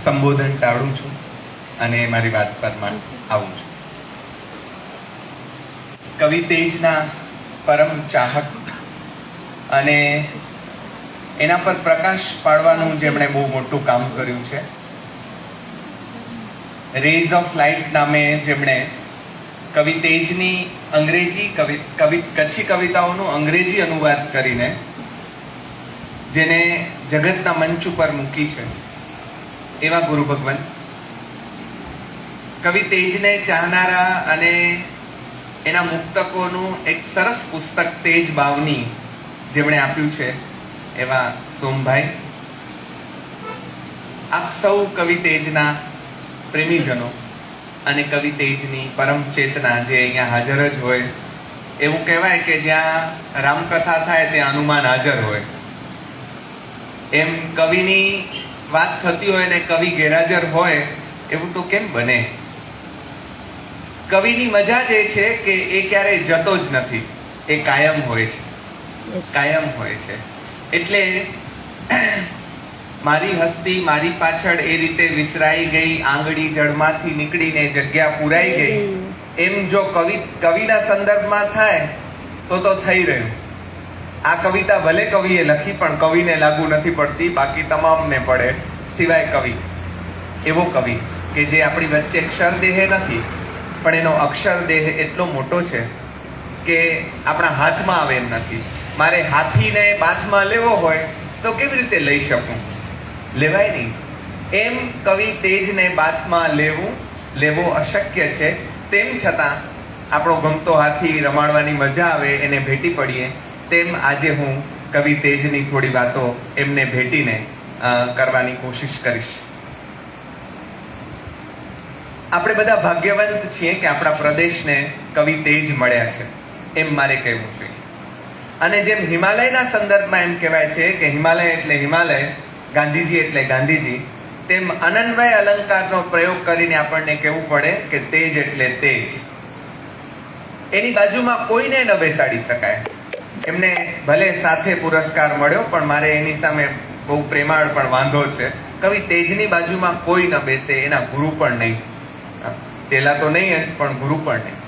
સંબોધન ટાળું છું અને મારી વાત પર આવું છું. કવિ તેજના પરમ ચાહક અને એના પર પ્રકાશ પાડવાનું જેમણે બહુ મોટું કામ કર્યું છે. રેઝ ઓફ લાઇટ નામે જેમણે કવિ તેજની અંગ્રેજી કચ્છી કવિતાઓનું અંગ્રેજી અનુવાદ કરીને જેને જગતના મંચ ઉપર મૂકી છે એવા ગુરુ ભગવાન. કવિ તેજને ચાહનારા અને એના મુક્તકોનું એક સરસ પુસ્તક તેજ બાવની જેમણે આપ્યું છે એવા સોમભાઈ. આપ સૌ કવિ તેજના પ્રેમીજનો અને કવિ તેજની પરમ ચેતના જે અહીંયા હાજર જ હોય, એવું કહેવાય કે જ્યાં રામકથા થાય ત્યાં હનુમાન હાજર હોય, એમ કવિની વાત થતી હોય ને કવિ ગેરહાજર હોય એવું તો કેમ બને? કવિની મજા જ એ છે કે એ ક્યારેય જતો જ નથી, એ કાયમ હોય છે, કાયમ હોય છે. એટલે મારી હસ્તી મારી પાછળ એ રીતે વિસરાઈ ગઈ, આંગળી જળમાંથી નીકળીને જગ્યા પુરાઈ ગઈ, એમ જો કવિના સંદર્ભમાં થાય તો થઈ રહ્યું. આ કવિતા ભલે કવિએ લખી પણ કવિને લાગુ નથી પડતી, બાકી તમામને પડે સિવાય કવિ. એવો કવિ કે જે આપણી વચ્ચે અક્ષરદેહ નથી પણ એનો અક્ષરદેહ એટલો મોટો છે કે આપણા હાથમાં આવે એમ નથી. મારે હાથીને બાથમાં લેવો હોય તો કેવી રીતે લઈ શકું? લેવાય નહીં. એમ કવિ તેજને બાથમાં લેવો અશક્ય છે. તેમ છતાં આપણો ગમતો હાથી રમાડવાની મજા આવે, એને ભેટી પડીએ. તેમ આજે હું કવિ તેજની થોડી વાતો એમને ભેટીને કરવાની કોશિશ કરીશ. આપણે બધા ભાગ્યવંત છીએ કે આપણા પ્રદેશને કવિ તેજ મળ્યા છે, એમ મારે કહેવું જોઈએ. અને જેમ હિમાલયના સંદર્ભમાં એમ કહેવાય છે કે હિમાલય એટલે હિમાલય, ગાંધીજી એટલે ગાંધીજી, તેમ અનન્વય અલંકારનો પ્રયોગ કરીને આપણને કહેવું પડે કે તેજ એટલે તેજ. એની બાજુમાં કોઈને ન બેસાડી શકાય. એમને ભલે સાથે પુરસ્કાર મળ્યો પણ મારે એની સામે બહુ પ્રેમાળ પણ વાંધો છે. કવિ તેજની બાજુમાં કોઈ ન બેસે, એના ગુરુ પણ નહીં, ચેલા તો નહીં જ પણ ગુરુ પણ નહીં.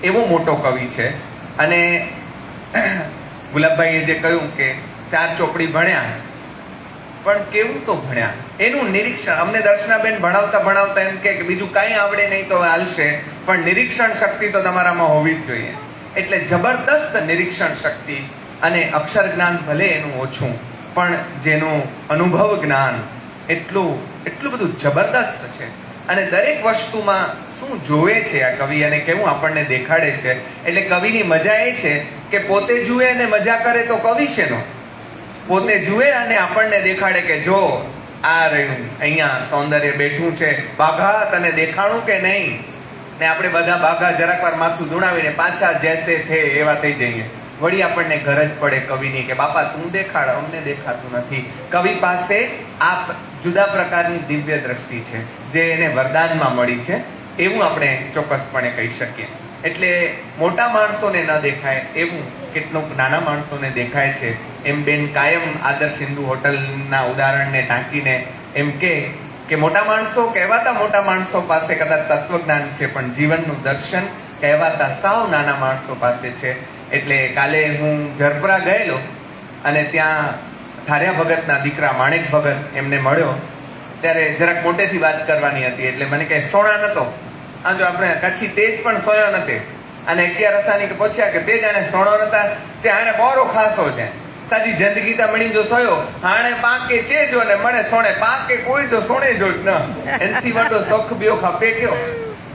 એવો મોટો કવિ છે. અને ગુલાબભાઈએ જે કહ્યું કે 4 ચોપડી ભણ્યા, પણ કેવું તો ભણ્યા એનું નિરીક્ષણ. અમને દર્શનાબેન ભણાવતા એમ કે બીજું કાંઈ આવડે નહીં તો હાલશે, પણ નિરીક્ષણ શક્તિ તો તમારામાં હોવી જ જોઈએ. એટલે જબરદસ્ત નિરીક્ષણ શક્તિ અને અક્ષર જ્ઞાન ભલે એનું ઓછું, પણ જેનું અનુભવ જ્ઞાન એટલું બધું જબરદસ્ત છે. અને દરેક વસ્તુમાં શું જોવે છે આ કવિ અને કેવું આપણને દેખાડે છે. એટલે કવિની મજા એ છે કે પોતે જુએ અને મજા કરે તો કવિ શેનો? પોતે જુએ અને આપણને દેખાડે કે જો આ રહ્યું, અહીંયા સૌંદર્ય બેઠું છે, બાઘા તને દેખાણું કે નહીં? ને આપણે બધા બાઘા જરાક વાર માથું ધૂણાવીને પાછા જેસે થે એવા થઈ જઈએ. વળી આપણને ગરજ પડે કવિની કે બાપા તું દેખાડ, અમને દેખાતું નથી. કવિ પાસે આ જુદા પ્રકારની દિવ્ય દ્રષ્ટિ છે જે એને વરદાનમાં મળી છે, એવું આપણે ચોક્કસપણે કહી શકીએ. એટલે મોટા માણસોને ન દેખાય એવું કેટલુંક નાના માણસોને દેખાય છે. એમ બેન કાયમ આદર્શ હિન્દુ હોટલના ઉદાહરણને ટાંકીને એમ કે મોટા માણસો કહેવાતા મોટા માણસો પાસે કદાચ તત્વજ્ઞાન છે, પણ જીવનનું દર્શન કહેવાતા સાવ નાના માણસો પાસે છે. એટલે કાલે હું જરપરા ગયેલો અને ત્યાં થાર્યા ભગતના દીકરા માણેક ભગત એમને મળ્યો. ત્યારે જરાક મોટેથી વાત કરવાની હતી. એટલે મને કહે સોણા નતો. આ જો આપણે કચ્છી તેજ પણ સોયો નથી. અને 11 રસાની પૂછ્યા કે તે જાણે સોણો નતા, જે આને બોરો ખાસો છે, સાજી જિંદગી તા મણી જો સોયો હાણે પાકે છે જો ને મને સોણે પાકે કોઈ જો સોણે જો ન એનથી વાડો સોખ બ્યો ખાપે કયો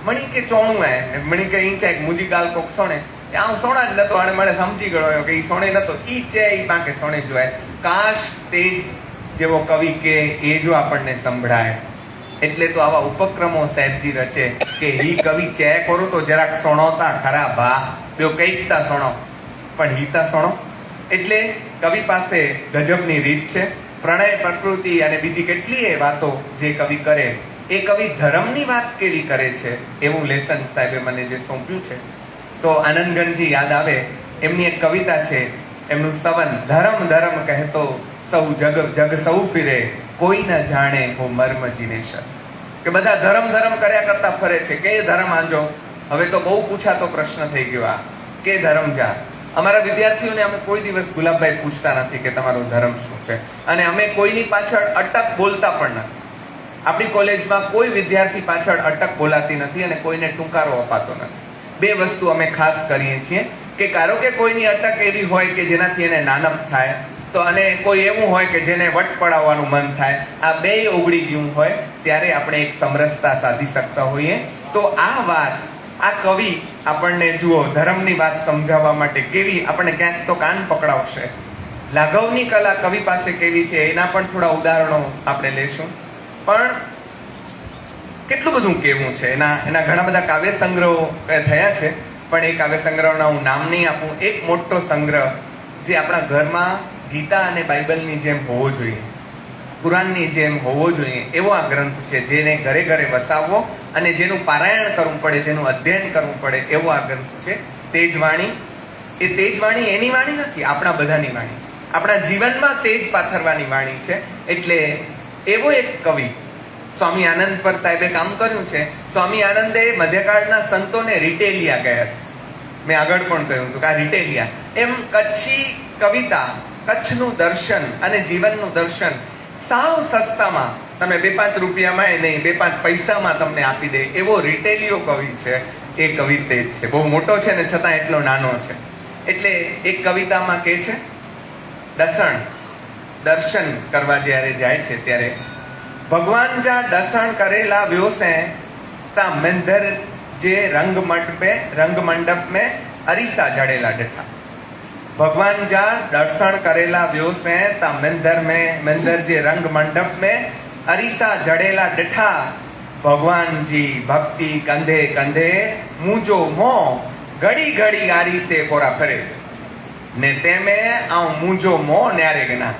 મણી કે ચોણું હે મણી કે ઈંચા એક મુજી ગાલ કોક સોણે આમ સોણા જ નતો. આને મને સમજી ગયો કે ઈ સોણે નતો, ઈ છે ઈ પાકે સોણે જોય. કાશ તેજ જેવો કવિ કે એ જો આપણને સંભળાય. એટલે તો આવા ઉપક્રમો સાહેબજી રચે કે ઈ કવિ ચે કરો તો જરાક સોણોતા ખરા ભા બ્યો કઈકતા સોણો પણ હીતા સોણો. એટલે કવિ પાસે ગજબની રીત છે. પ્રણય, પ્રકૃતિ અને બીજી કેટલીય વાતો જે કવિ કરે, એ કવિ ધર્મની વાત કેવી કરે છે એવું લેસન સાહેબે મને જે સોંપ્યું છે. તો આનંદગંજી યાદ આવે. એમની એક કવિતા છે, એમનું સ્તવન ધર્મ ધર્મ કહેતો સૌ જગ સૌ ફિરે કોઈ ન જાણે હો મર્મ જીનેશ્વર. કે બધા ધર્મ ધર્મ કર્યા કરતા ફરે છે કે ધર્મ આંજો. હવે તો બહુ પૂછાતો પ્રશ્ન થઈ ગયો આ કે ધર્મ જા. અમારા વિદ્યાર્થીઓને અમે કોઈ દિવસ ગુલાબભાઈ પૂછતા નથી કે તમારો ધર્મ શું છે, અને અમે કોઈની પાછળ અટક બોલતા પણ નથી. આપણી કોલેજમાં કોઈ વિદ્યાર્થી પાછળ અટક બોલાતી નથી અને કોઈને ટૂંકારો અપાતો નથી. બે વસ્તુ અમે ખાસ કરીએ છીએ કે કારો કે કોઈની અટક એવી હોય કે જેનાથી એને નાનપ થાય, તો અને કોઈ એવું હોય કે જેને વટ પડાવવાનું મન થાય, આ બેય ઓગળી ગયું હોય ત્યારે આપણે એક સમરસતા સાધી શકતા હોઈએ. તો આ વાત આ કવિ આપણને જુઓ ધર્મની વાત સમજાવવા માટે કેવી આપણને ક્યાંક તો કાન પકડાવશે. લાઘવની કલા કવિ પાસે કેવી છે એના પણ થોડા ઉદાહરણો આપણે લેશું. પણ કેટલું બધું કેવું છે, એના ઘણા બધા કાવ્ય સંગ્રહો થયા છે, પણ એ કાવ્ય સંગ્રહના હું નામ નહીં આપું. એક મોટો સંગ્રહ જે આપણા ઘરમાં ગીતા અને બાઇબલની જેમ હોવો જોઈએ, કુરાનની જેમ હોવો જોઈએ, એવો આ ગ્રંથ છે, જેને ઘરે ઘરે વસાવવો અને જેનું પારાયણ કરવું પડે, જેનું અધ્યયન કરવું પડે, એવો આ ગ્રંથ છે. તેજવાણી. એ તેજવાણી એની વાણી નથી, આપણા બધાની વાણી છે. આપણા જીવનમાં તેજ પાથરવાની વાણી છે. એટલે એવો એક કવિ સ્વામી આનંદ પર સાહેબે કામ કર્યું છે. સ્વામી આનંદે મધ્યકાળના સંતોને રિટેલિયા કહ્યા છે. મેં આગળ પણ કહ્યું હતું કે આ રિટેલિયા. એમ કચ્છી કવિતા, કચ્છનું દર્શન અને જીવનનું દર્શન સાવ સસ્તામાં, તમે 2-5 રૂપિયામાં નહીં, 2-5 પૈસામાં તમને આપી દે એવો રિટેલિયો કવિ છે. એ કવિ તેજ છે. બહુ મોટો છે ને છતાં એટલો નાનો છે. એટલે એક કવિતામાં કે છે, દર્શન કરવા જ્યારે જાય છે ત્યારે ભગવાન જા દર્શન કરેલા વ્યોસે તા મંદિર જે રંગ મંડપ में અરીસા જડેલા ડઠા. ભગવાન જા દર્શન કરેલા વ્યોસે તા મંદિર જે રંગ મંડપ में અરીસા જડેલા ડઠા. ભગવાનજી ભક્તિ કંધે કંધે મૂજો મો ઘડી ઘડી આરી સે કોરા ફરે ને તેમે આઉં મૂજો મો ન્યારે ગના.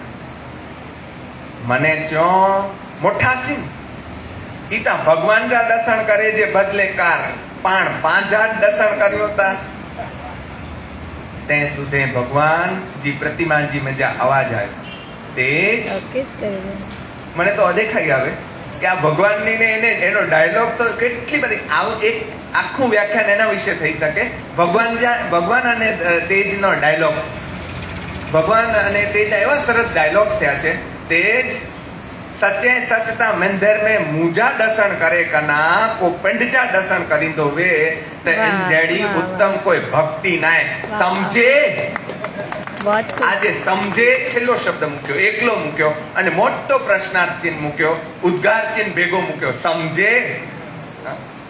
મને ચો મોઠા સિંહ ઈતા ભગવાન જા દર્શન કરે જે બદલે કાર પણ 5000 દર્શન કર્યો તા તે સુધે ભગવાન જી પ્રતિમાજી મજા અવાજ આવ્યો તેજ મને તો અદેખાઈ આવે કે આ ભગવાનની ને એને એનો ડાયલોગ તો કેટલી બધી આવું એક આખું વ્યાખ્યાન એના વિશે થઈ શકે. ભગવાન અને તેજનો ડાયલોગ્સ, ભગવાન અને તેજ એવા સરસ ડાયલોગ્સ થયા છે. તેજ સચે સચતા મંદિર में મૂજા દર્શન કરે કના કો પિંડજા દર્શન કરી દો વે તે જેડી ઉત્તમ કોઈ ભક્તિ નાય સમજે. આજે સમજે છેલ્લો શબ્દ મૂક્યો, એકલો મૂક્યો અને મોટો પ્રશ્નાર્થ ચિહ્ન મૂક્યો, ઉદ્ગાર ચિહ્ન ભેગો મૂક્યો, સમજે.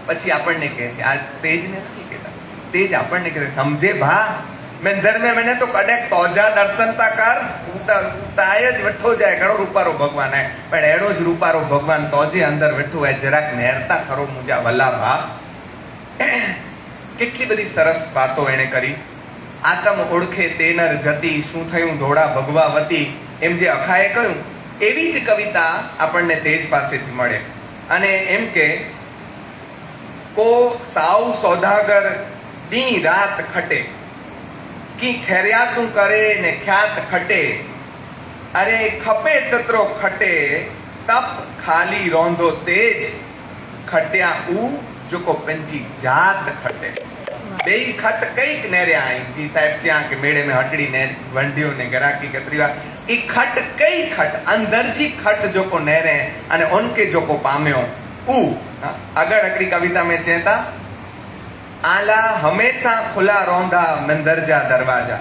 પછી આપણને કહે છે, આ તેજ ને નથી કહેતા, તેજ આપણને કહે સમજે ભા મંદિર में मैंने तो कड़े तोजा दर्शन ता कर उताय જ વેઠો જાય ઘણો રૂપારો ભગવાન હે, પણ એડો જ રૂપારો ભગવાન તોજે અંદર વેઠો હોય જરાક નેરતા ખરો મુજા વલ્લા ભા. કેટલી બધી સરસ વાતો એને કરી. આતમ ઓળખે તેનર જતી શું થયું ધોળા ભગવાવતી, એમ જે અખાએ કહ્યું એવી જ કવિતા આપણને તેજ પાસેથી મળે. અને એમ કે કો સાવ સોદાગર દી રાત ખટે કી ખેરિયાતું કરે ને ખ્યાત ખટે, અરે ખપે તત્રો ખટે તપ ખાલી રોંધો તેજ ખટ્યા ઉ જો કો पंजी जात खटे. बेई खट कईक नेरिया आई जी साहब च्या के मेड़े में हटड़ी ने वंडियो ने गराकी कतरीवा ई खट कई खट अंदर जी खट जो को नेरे અને उनके जो को पाम्यो उ. अगर अगली कविता में चेता आला हमेशा खुला रोंधा मंदरजा दरवाजा,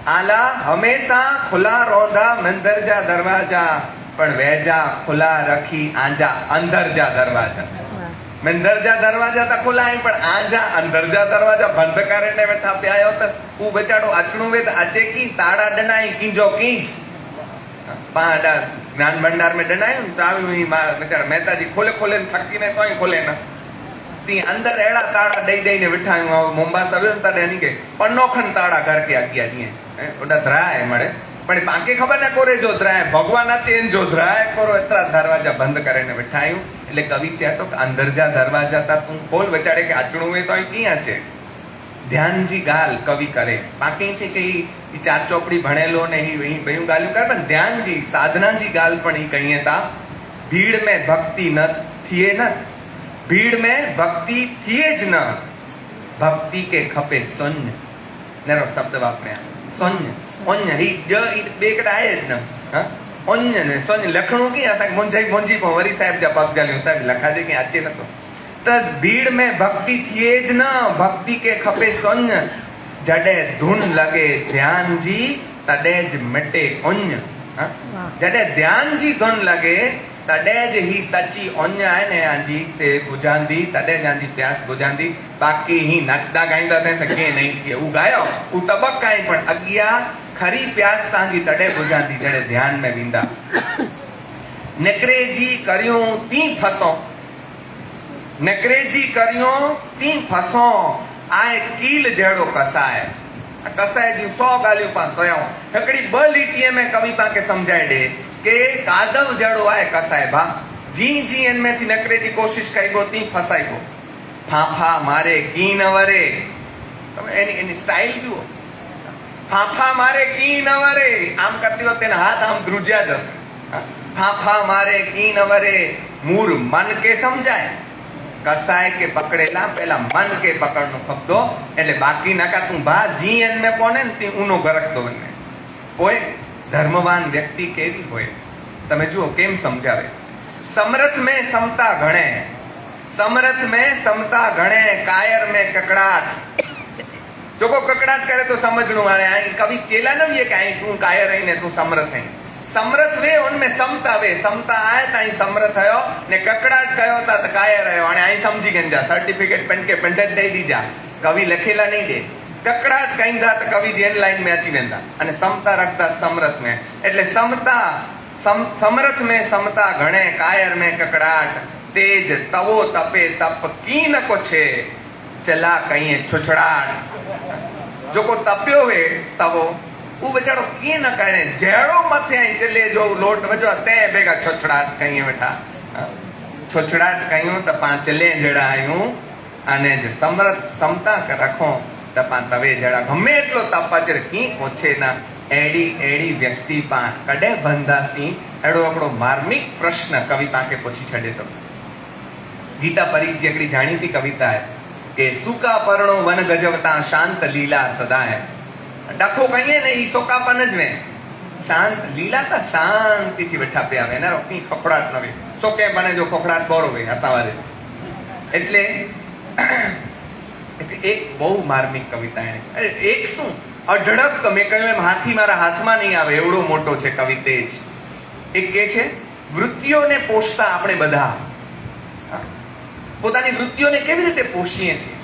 आला हमेशा खुला रोंधा मंदरजा दरवाजा પણ વેજા ખુલ્લા રખી આંજા અંદરજા દરવાજા. મંદરજા દરવાજા તો ખુલ્લા પણ આંજા અંદરજા દરવાજા બંધ કરીને બેઠા પ્યાયો તો હું બેચાડો આચણું વેદ આચે કી તાળા ડનાઈ કીજો કીજ પાડા જ્ઞાન ભંડાર में ડનાયું તો આવ્યું બેચાડા મહેતાજી ખોલે ખોલે થકીને તોય ખોલે ના તી અંદર એડા તાળા દઈ દઈને બેઠાયું. મોમ્બાસ આવ્યો ને તારે એની કે પન્નોખન તાળા ઘર કે આગ્યા દીએ ઓડા ધરાય મળે પણ બાકી ખબર ના કોરે જો ધરાય ભગવાન ચેન જો ધરાય કોરો એટલા દરવાજા બંધ કરીને બેઠાયું. એટલે કવિ છે તો અંદરજા દરવાજા તા તું ખોલ બચાડે કે આચણું એ તો અહીં ક્યાં છે. ધ્યાનજી ગાલ કવિ કરે બાકી થી કે એ ચાર ચોપડી ભણેલો ને એ ભયું ગાલ્યું કરે પણ ધ્યાનજી સાધनाजी गाल पण ई कहिए था भीड़ में भक्ति न थिए न भीड़ में भक्ति थिए ज न भक्ति के खपे शून्य नेरो शब्द वापरया शून्य ओन्य ही ज ई बेकड़ा आए ज न हां ओन्य ने शून्य लखणो की असा मोंजी पण वरी साहेब जा पग जाल्यो साहेब लखा दे के आचे नतो त भीड़ में भक्ति थिए ज न भक्ति के खपे शून्य जडे धुन लगे ध्यान जी तडे ज मिटे ओन्य जडे ध्यान जी धुन लगे तडे ज ही सच्ची ओन्य है ने आजी से बुझांदी तडे जांदी प्यास बुझांदी बाकी ही नकदा गाइंदा ते सके नहीं थी उ गायो उ तबक काई पण अगिया खरी प्यास तांगी तडे बुझांदी जडे ध्यान में विंदा नकरेजी करियो ती फसो नकरेजी करियो ती फसो आए कील जड़ो कसाय कसाय जी 100 गालियों पा सोयो हकड़ी ब लीटीए में कवि पा के समझाए दे के कादव जड़ो आए कसाय बा जी जी इन में थी नकरे जी कोशिश कई गो ती फसाई गो फाफा मारे की नवरे તમે એની સ્ટાઇલ જુઓ ફાફા મારે की नवरे આમ કરતી વખતે હાથ આમ ધ્રુજ્યા જશે ફાફા મારે की नवरे મૂર મન કે સમજાય कसाय के पकड़ेला पहला मन के पकड़नो खपदो એટલે બાકી નકા તું ભા જી એન મે પોને તી ઉનો ગરકતો બને કોઈ ધર્મવાન વ્યક્તિ કેવી હોય તમે જુઓ કેમ સમજાવે समरथ में समता गणे समरथ में समता गणे कायर में ककड़ाट जो को ककड़ाट करे तो समझणो आने आई कभी चेला न ये कि आई तू कायर है ने तू समरथ है समरथ वे उनमें समता वे समता आए ताई समरथ आयो ने ककड़ाट कयो ता त कायर आयो आणि आई समझी गंजा सर्टिफिकेट पेन के पेंडेंट दे दीजा कवि लखेला नहीं दे ककड़ाट कहिंदा त कवि जेन लाइन में अची वेंदा अने समता रखता समरथ में એટલે समता समरथ में समता घणे कायर में ककड़ाट तेज तवो तपे तप की न को छे चला कहीं छुछड़ाट जो को तप्यो वे तवो वो बेचारो की न करे जेड़ो मथे आई चले जो लोट वजो ते बेगा छोछड़ाट कहीं वेठा छोछड़ाट कहियो त पा चले जड़ा आयूं अने जे समरथ समता के रखो त पा तवे जड़ा गमे એટલો તાપાચર की ઓછે ના एड़ी एड़ी व्यक्ति पा कड़े बंधासी एड़ो आपणो मार्मिक प्रश्न कवि पाके पूछी छड़े तो गीता परीख जी एकड़ी जाणीती कविता है के सूका पर्णो वन गजवता शांत लीला सदा है डखो कहिए ने ई सोकापन ज में शांत लीला का शांति थी बैठा पे आवे ना रोकी खखड़ाट नवे सोके बने जो खखड़ाट बोरो वे असावारे એટલે एक बहु मार्मिक कविता है एक શું અઢળક મેં કહ્યું એમ હાથી મારા હાથમાં નહીં આવે એવડો મોટો છે કવિ તેજ એક કે છે વૃત્તિઓને પોષતા આપણે બધા પોતાની વૃત્તિઓને કેવી રીતે પોષીએ છીએ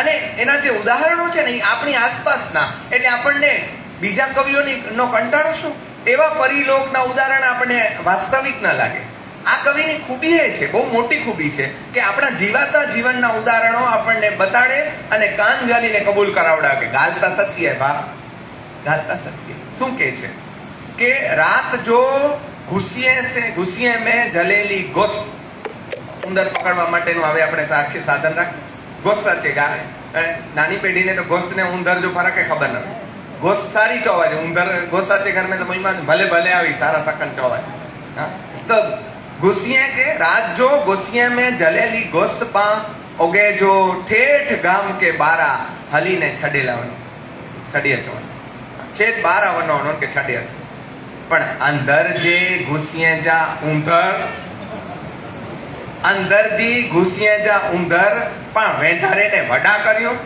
અને એના જે ઉદાહરણો છે ને એ આપણી આસપાસના એટલે આપણને બીજા કવિઓની નો કંટાળો શું એવા પરિલોકના ઉદાહરણ આપણને વાસ્તવિક ન લાગે આ કવિની ખૂબી એ છે બહુ મોટી ખૂબી છે કે આપણા જીવાતા જીવનના ઉદાહરણો આપણને બતાડે અને કાન ઝાલીને કબૂલ કરાવડાવે કે ગાલતા સચ્ચી હે બા ગાલતા સચ્ચી શું કહે છે કે રાત જો ઘુસિયે में જલેલી ગોસ ઉંદર પકડવા માટેનું હવે આપણે સાક્ષી સાધન રાખ ગોસ સાચે ગાય નાની પેઢીને તો ગોસ ને ઉંદર જો ફરક ખબર નથી ગોસ સારી ચોવા છે ઉંદર ગોસ સાચે ઘર में तो મહિમા ભલે ભલે આવી સારા સકન ચોવા હા તો घुसिए के रात जो घुसिए में जलेली गोस्त पा ओगे जो ठेठ गाम के बारा हली ने छडेला छडिया चो छेठ बारा वनो नो के छडिया पण अंदर जे घुसिए जा उंदर अंदर जी घुसिए जा उंदर पण वेंधारे ने वडा कर्यो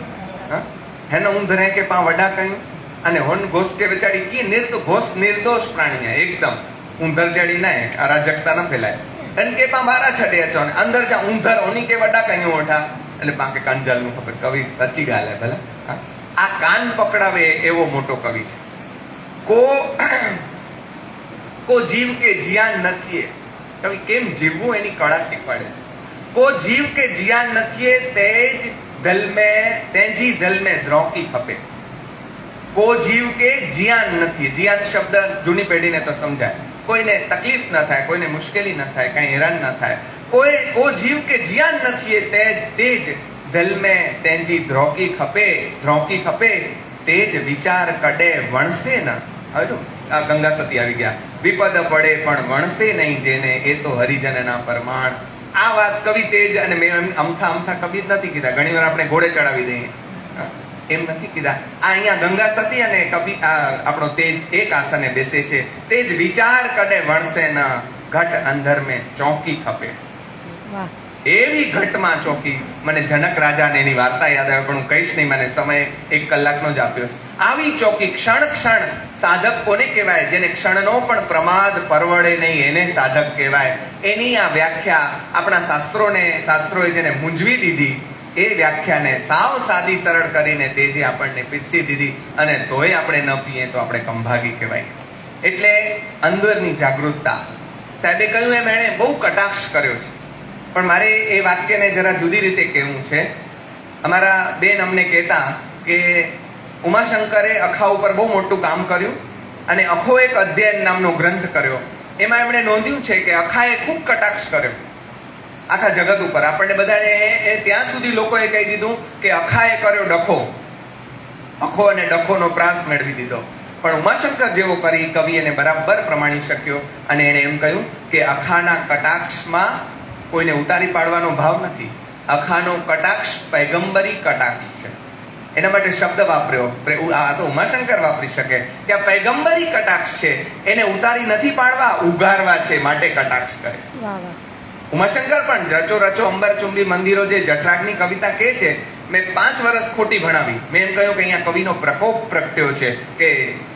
हेनो उंदरे के पा वडा कर्यो अने होन घोस के बेचारी की घोस निर्दोष प्राणी है एकदम उंदर जड़ी ना अराजकता न फैलाए इनके पा मारा छड़े अचो अंदर जा उंदर ओनी के वडा कहीं ओठा એટલે પાકે કાન જાલનું ખબર કવિ સાચી ગાલ હે ભલા આ કાન પકડાવે એવો મોટો કવિ છે को जीव के जियान नथी कवि केम जीवવું એની કળા શીખવાડે को जीव के जियान नथी तेज दल में तेजी दल में द्रोकी खपे को जीव के जियान नथी जियान शब्द जूनी पेढ़ी ने तो समझाय कोईने तकलीफ न थाय कोईने मुश्केली न थाय कहीं हैरान न थाय को जीव के जियान नथी तेज दल में तेजी द्रोकी खपे તેજ વિચાર કડે વણસે ન. હવે આ ગંગા સતી આવી ગયા. વિપદ પડે પણ વણસે નહીં જેને, એ તો હરિજનના પરમાણ. આ વાત કવિ તેજ, અને મેં અમથા કવિ જ નથી કીધા. ઘણી વાર આપણે ઘોડે ચડાવી દઈએ, એમ નથી કીધા. આ અહીંયા ગંગા સતી અને કવિ આપણો તેજ એક આસને બેસે છે. તેજ વિચાર કડે વણસે ન, ઘટ અંધર મેં ચોકી ખપે. એવી ઘટમાં ચોકી. મને જનક રાજાને એની વાર્તા યાદ આવે, પણ હું કહીશ નહીં, મને સમય 1 કલાકનો જ આપ્યો છે. આવી ચોકી ક્ષણ ક્ષણ. સાધક કોને કહેવાય? જેને ક્ષણનો પણ પ્રમાદ પરવડે નહીં, એને સાધક કહેવાય. એની આ વ્યાખ્યા આપણા શાસ્ત્રોએ જેને મૂંઝવી દીધી, એ વ્યાખ્યાને સાવ સાદી સરળ કરીને તેજે આપણને પીરસી દીધી. અને તોય આપણે ન પીએ તો આપણે કંભાગી કહેવાય. એટલે અંદરની જાગૃતતા. સાહેબે કહ્યું એમ એણે બહુ કટાક્ષ કર્યો છે, પણ મારે એ વાક્યને જરા જુદી રીતે કહેવું છે. અમારા બેન અમને કહેતા કે ઉમાશંકરે અખા ઉપર બહુ મોટું કામ કર્યું, અને અખો એક અધ્યયન નામનો ગ્રંથ કર્યો. એમાં એમણે નોંધ્યું છે કે અખાએ ખૂબ કટાક્ષ કર્યો આખા જગત ઉપર. આપણને બધાને ત્યાં સુધી લોકોએ કહી દીધું કે અખાએ કર્યો ડખો, અખો અને ડખોનો પ્રાસ મેળવી દીધો. પણ ઉમાશંકર જેવો કરી કવિ એને બરાબર પ્રમાણી શક્યો, અને એણે એમ કહ્યું કે અખાના કટાક્ષમાં કોઈને ઉતારી પાડવાનો ભાવ નથી. અખાનો કટાક્ષ પૈગંબરી કટાક્ષ છે. એના માટે શબ્દ વાપર્યો. આ તો ઉમાશંકર વાપરી શકે કે આ પૈગંબરી કટાક્ષ છે, એને ઉતારી નથી પાડવા, ઉગારવા છે, માટે કટાક્ષ કરે છે. ઉમાશંકર પણ રચો અંબર ચુંબી મંદિરો જે જઠરાગની કવિતા કહે છે, મેં 5 વર્ષ ખોટી ભણાવી. મેં એમ કહ્યું કે અહીંયા કવિનો પ્રકોપ પ્રગટ્યો છે કે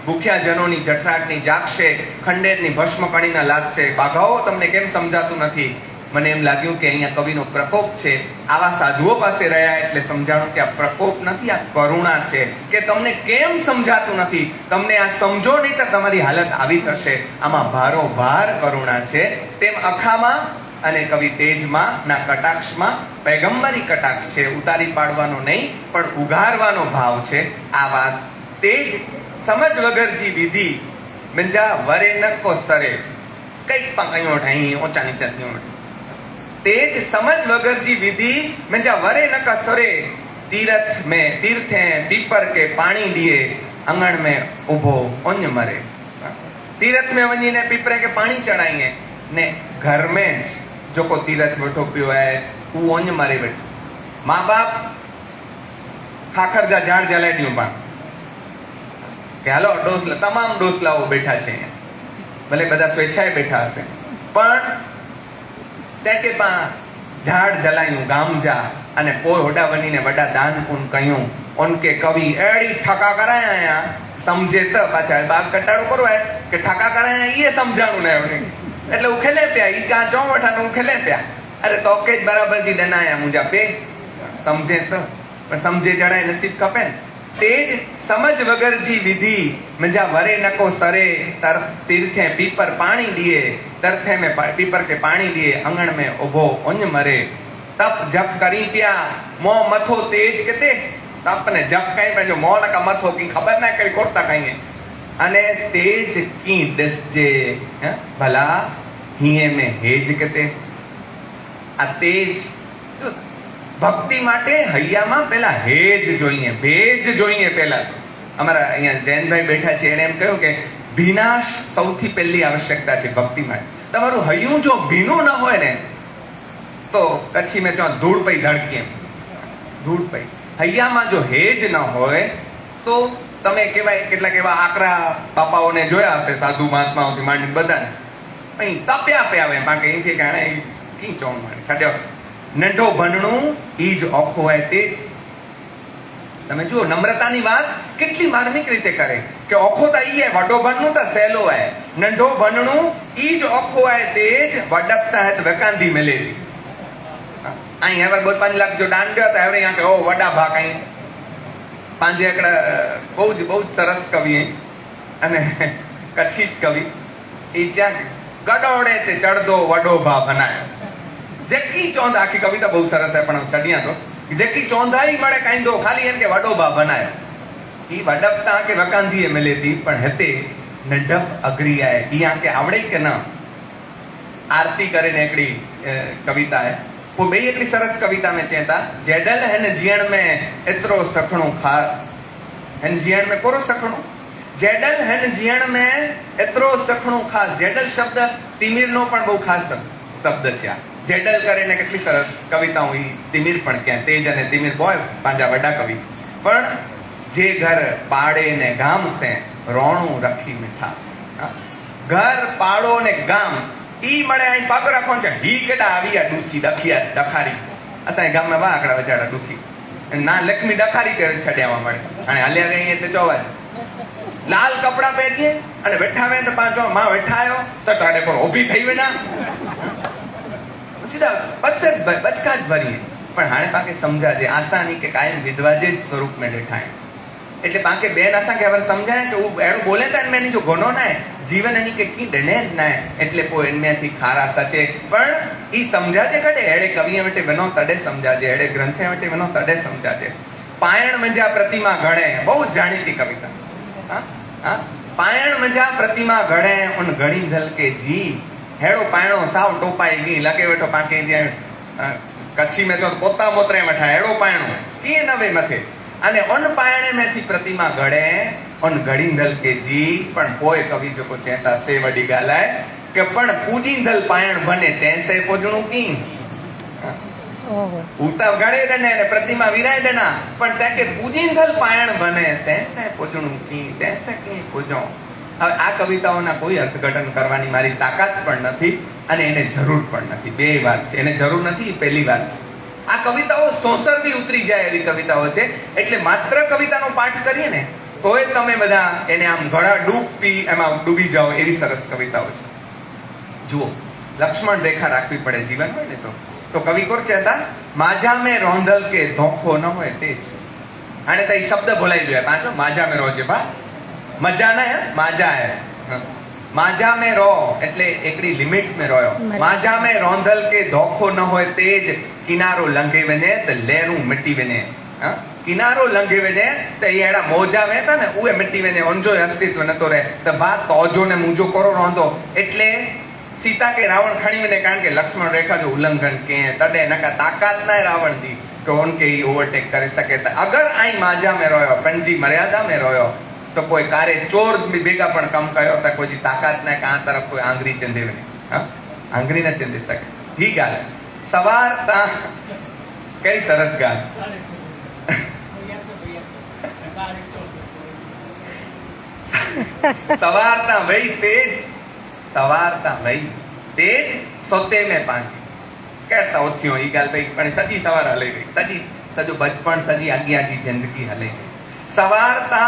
ભૂખ્યા જનોની જઠરાગની જાગશે, ખંડેરની ભસ્મ કણીના લાગશે. બાઘાઓ તમને કેમ સમજાતું નથી? મને એમ લાગ્યું કે અહીંયા કવિનો પ્રકોપ છે. આવા સાધુઓ પાસે રહ્યા એટલે સમજાણું કે આ પ્રકોપ નથી, આ કરુણા છે. કે તમને કેમ સમજાતું નથી? તમને આ સમજો નહીં તો તમારી હાલત આવી થશે. આમાં ભારોભાર કરુણા છે. તેમ અખામાં અને કવિ તેજમાં ના કટાક્ષમાં પૈગંબરી કટાક્ષ છે. ઉતારી પાડવાનો નહીં, પણ ઉગારવાનો ભાવ છે. આ વાત તેજ સમજ વગરજી વિધિ મંજા વરે નકો સરે. કઈક પણ કયો ઢાઈ ઓછા નીચા થયો. तेज समझ वगर जी विधि में जा वरे न का सरे. तीर्थ में तीर्थे पीपर के पानी दिए, अंगण में उभो ओन्य मरे. तीर्थ में वनी ने पीपरे के पानी चढ़ाइए ने घर में जो को तीर्थ बैठो पियो है वो ओन्य मरे बैठो. माँ बाप खाखर जा झाड़ जलाए दियो बा કે હાલો ડોસલા, તમામ ડોસલાઓ બેઠા છે. ભલે બધા સ્વેચ્છાએ બેઠા હશે, પણ કે ઝાડ જલાયું ગામ જા અને પોય હોડા બનીને વડા દાન પૂન કહ્યું. ઓનકે કવિ એડી ઠકા કરાયા સમજે તો પાછા બાગ કટાડો કરો કે ઠકા કરાયા એ સમજાણું ને એમને. એટલે ઉખેલે પ્યા ઈ કાં ચો વઠાનું ઉખેલે પ્યા. અરે તો કે જ બરાબર જી ડનાયા મુજા પે સમજે તો, પણ સમજે જડાય નસીબ ખપે ને. तेज समझ वगर जी विधि मजा वरे नको सरे. तर तीर्थे पीपर पानी दिए, तरथे में पीपर के पानी दिए, अंगण में उभो उन्य मरे. तप जप करी पिया मो मथो तेज केते. तप ने जप कई पे जो मो नका मथो की खबर ना करी कोरता कई. अने तेज की दस जे भला हिये में हेज केते. आ तेज ભક્તિ માટે હૈયામાં પેલા હેજ જોઈએ, ભેજ જોઈએ. પેલા અમારા અહીંયા જૈનભાઈ બેઠા છે, એને એમ કહ્યું કે ભીનાશ સૌથી પહેલી આવશ્યકતા છે ભક્તિ માટે. તમારું હૈયું જો ભીનું ન હોય ને તો કચ્છી મેં ત્યાં ધૂળ પઈ ધડકીએ, ધૂળ પઈ. હૈયામાં જો હેજ ન હોય તો તમે કહેવાય કેટલાક એવા આકરા બાપાઓને જોયા હશે, સાધુ મહાત્માઓથી માંડી બધાને અહીં તપ્યા પ્યાવે બાકી અહીંથી કારણે કી ચોણ મારી છાડ્યો. નંઢો ભણણું ઈ જ ઓખો હોય તેજ. તમે જુઓ નમ્રતાની વાત કેટલી માર્મિક રીતે કરે કે ઓખો તો ઈ હે, વડો ભણનું તો સહેલો હે. નંઢો ભણણું ઈ જ ઓખો હોય તેજ, વડપતા હે તો વકાંધી મેલેરી. અહીં હવે 5 લાખ જો દાન દ્યો તો હવે અહીંયા કે ઓ વડા ભા કઈ પાંજે એકડા. બહુ જ સરસ કવિ અને કચ્છી જ કવિ. ઈ જ્યાં ગડોડે તે ચડદો વડો ભા બનાયો. જેકી ચોંધ, આખી કવિતા બહુ સરસ છે પણ છડિયા તો જેકી ચોંધાઈ મળે કાઈ દો ખાલી એમ કે વડોબા બનાયો. ઈ વડપતા કે વકાંધીએ મેલેતી પણ હતે નંઢપ અઘરી આય. ઈ આકે આવડે કે ન. આરતી કરે ને એકડી કવિતા હે वो બે એકડી સરસ કવિતા में चेता. जेडल है न जीण में एतरो सखणो खास हिन जीअण में कोरो सखणो जेडल हिन जीअण में एतिरो सखणो खास जेडल शब्द तिमिरनो पण બહુ ખાસ શબ્દ છે આ જેડલ કરીને કેટલી સરસ કવિતાઓ ઈ તિમિર પણ ક્યાં તેજ અને તિમિર બોય પાંજા વડા કવિ પણ જે ઘર પાડે ને ગામ સે રોણું રખી મીઠાસ ઘર પાડો ને ગામ ઈ મળે અહીં પાકો રાખવાનું છે હી કેડા આવી આ ડૂસી દખિયા દખારી અસાય ગામમાં વા આકડા વચાડા દુખી ના લક્ષ્મી દખારી કે છડ્યાવા મળે અને હાલ્યા ગઈ એટલે ચોવા લાલ કપડા પહેરીએ અને બેઠા વે તો પાંચો માં બેઠાયો તો તાડે પર ઊભી થઈ વેના સીધા બચકા જ ભરીએ પણ હાણે પાકે સમજાજે આસાની કે કાયમ વિધવાજે જ સ્વરૂપ में બેઠા એટલે પાકે બેન આસા કે હવે સમજાય કે એનું બોલે તા મેની જો ગોનો ના જીવન એની કે કી ડને જ ના એટલે પો એનમેથી ખારા સચે પણ ઈ સમજાજે કડે એડે કવિએ વટે બનો તડે સમજાજે એડે ગ્રંથે વટે બનો તડે સમજાજે પાયણ મજા પ્રતિમા ઘણે બહુ જાણીતી કવિતા હા પાયણ મજા પ્રતિમા ઘણે ઉન ઘણી ધલ કે જી हेड़ो पायणो साव टोपाई गई लगे वेठो पाके कच्छी में तो पोता मोतरे मठा हेड़ो पायणो किए नवे मथे अने उन पायणे में थी प्रतिमा घड़े उन घड़ींदल के जी पण कोई कवि जो को चेता से वडी गालाय के पण पूजींदल पायण बने तैसे पोजणू की उता घड़े डने ने प्रतिमा विराय डना पण ते के पूजींदल पायण बने तैसे पोजणू की तैसे की पोजो હવે આ કવિતાઓના કોઈ અર્થઘટન કરવાની મારી તાકાત પણ નથી અને એને જરૂર પણ નથી બે વાત છે એને જરૂર નથી પહેલી વાત છે આ કવિતાઓ સોસરથી ઉતરી જાય એવી કવિતાઓ છે એટલે માત્ર કવિતાનો પાઠ કરીએ ને તોય તમે બધા એને આમ ગળા ડૂબી એમાં ડૂબી જાઓ એવી સરસ કવિતાઓ છે જુઓ લક્ષ્મણ રેખા રાખવી પડે જીવન હોય ને તો કવિ કોર ચેતા માજા મેં રોંધલ કે ધોખો ન હોય તે જ આને તો એ શબ્દ બોલાઈ દો પાંચો માજા મેં રોજે બા મજા ના હે માજા હે માજા में रो એટલે એકડી લિમિટ में રોયો માજા में રોંધલ કે ધોખો ન હોય તેજ કિનારો લંઘે વને તો લેરું મિટી વને કિનારો લંઘે વને તો એડા મોજા વેતા ને ઉએ મિટી વને ઓંજો અસ્તિત્વ નતો રે તો બા તોજો ને મુજો કરો રોંધો એટલે સીતા કે રાવણ ખણી વને કારણ કે લક્ષ્મણ રેખા जो उल्लंघन के तडे नका ताकत ना रावण जी तो उनके ओवरटेक કરી શકે अगर आई माजा में रोयो पंजी मर्यादा में रोयो तो कोई कारे चोर भी बेगा पण कम कयो तो कोई ताकत ना कहां तरफ कोई आंगरी चंदे ने हां आंगरी ना चंदे सके ही गाल सवारता कई सरस गाल सवारता वही तेज सोते में पांची कहता ओथियो ई गाल भाई पण सजी सवार हले गई सजी सजो बचपन सजी अगिया जी जिंदगी हले गई सवारता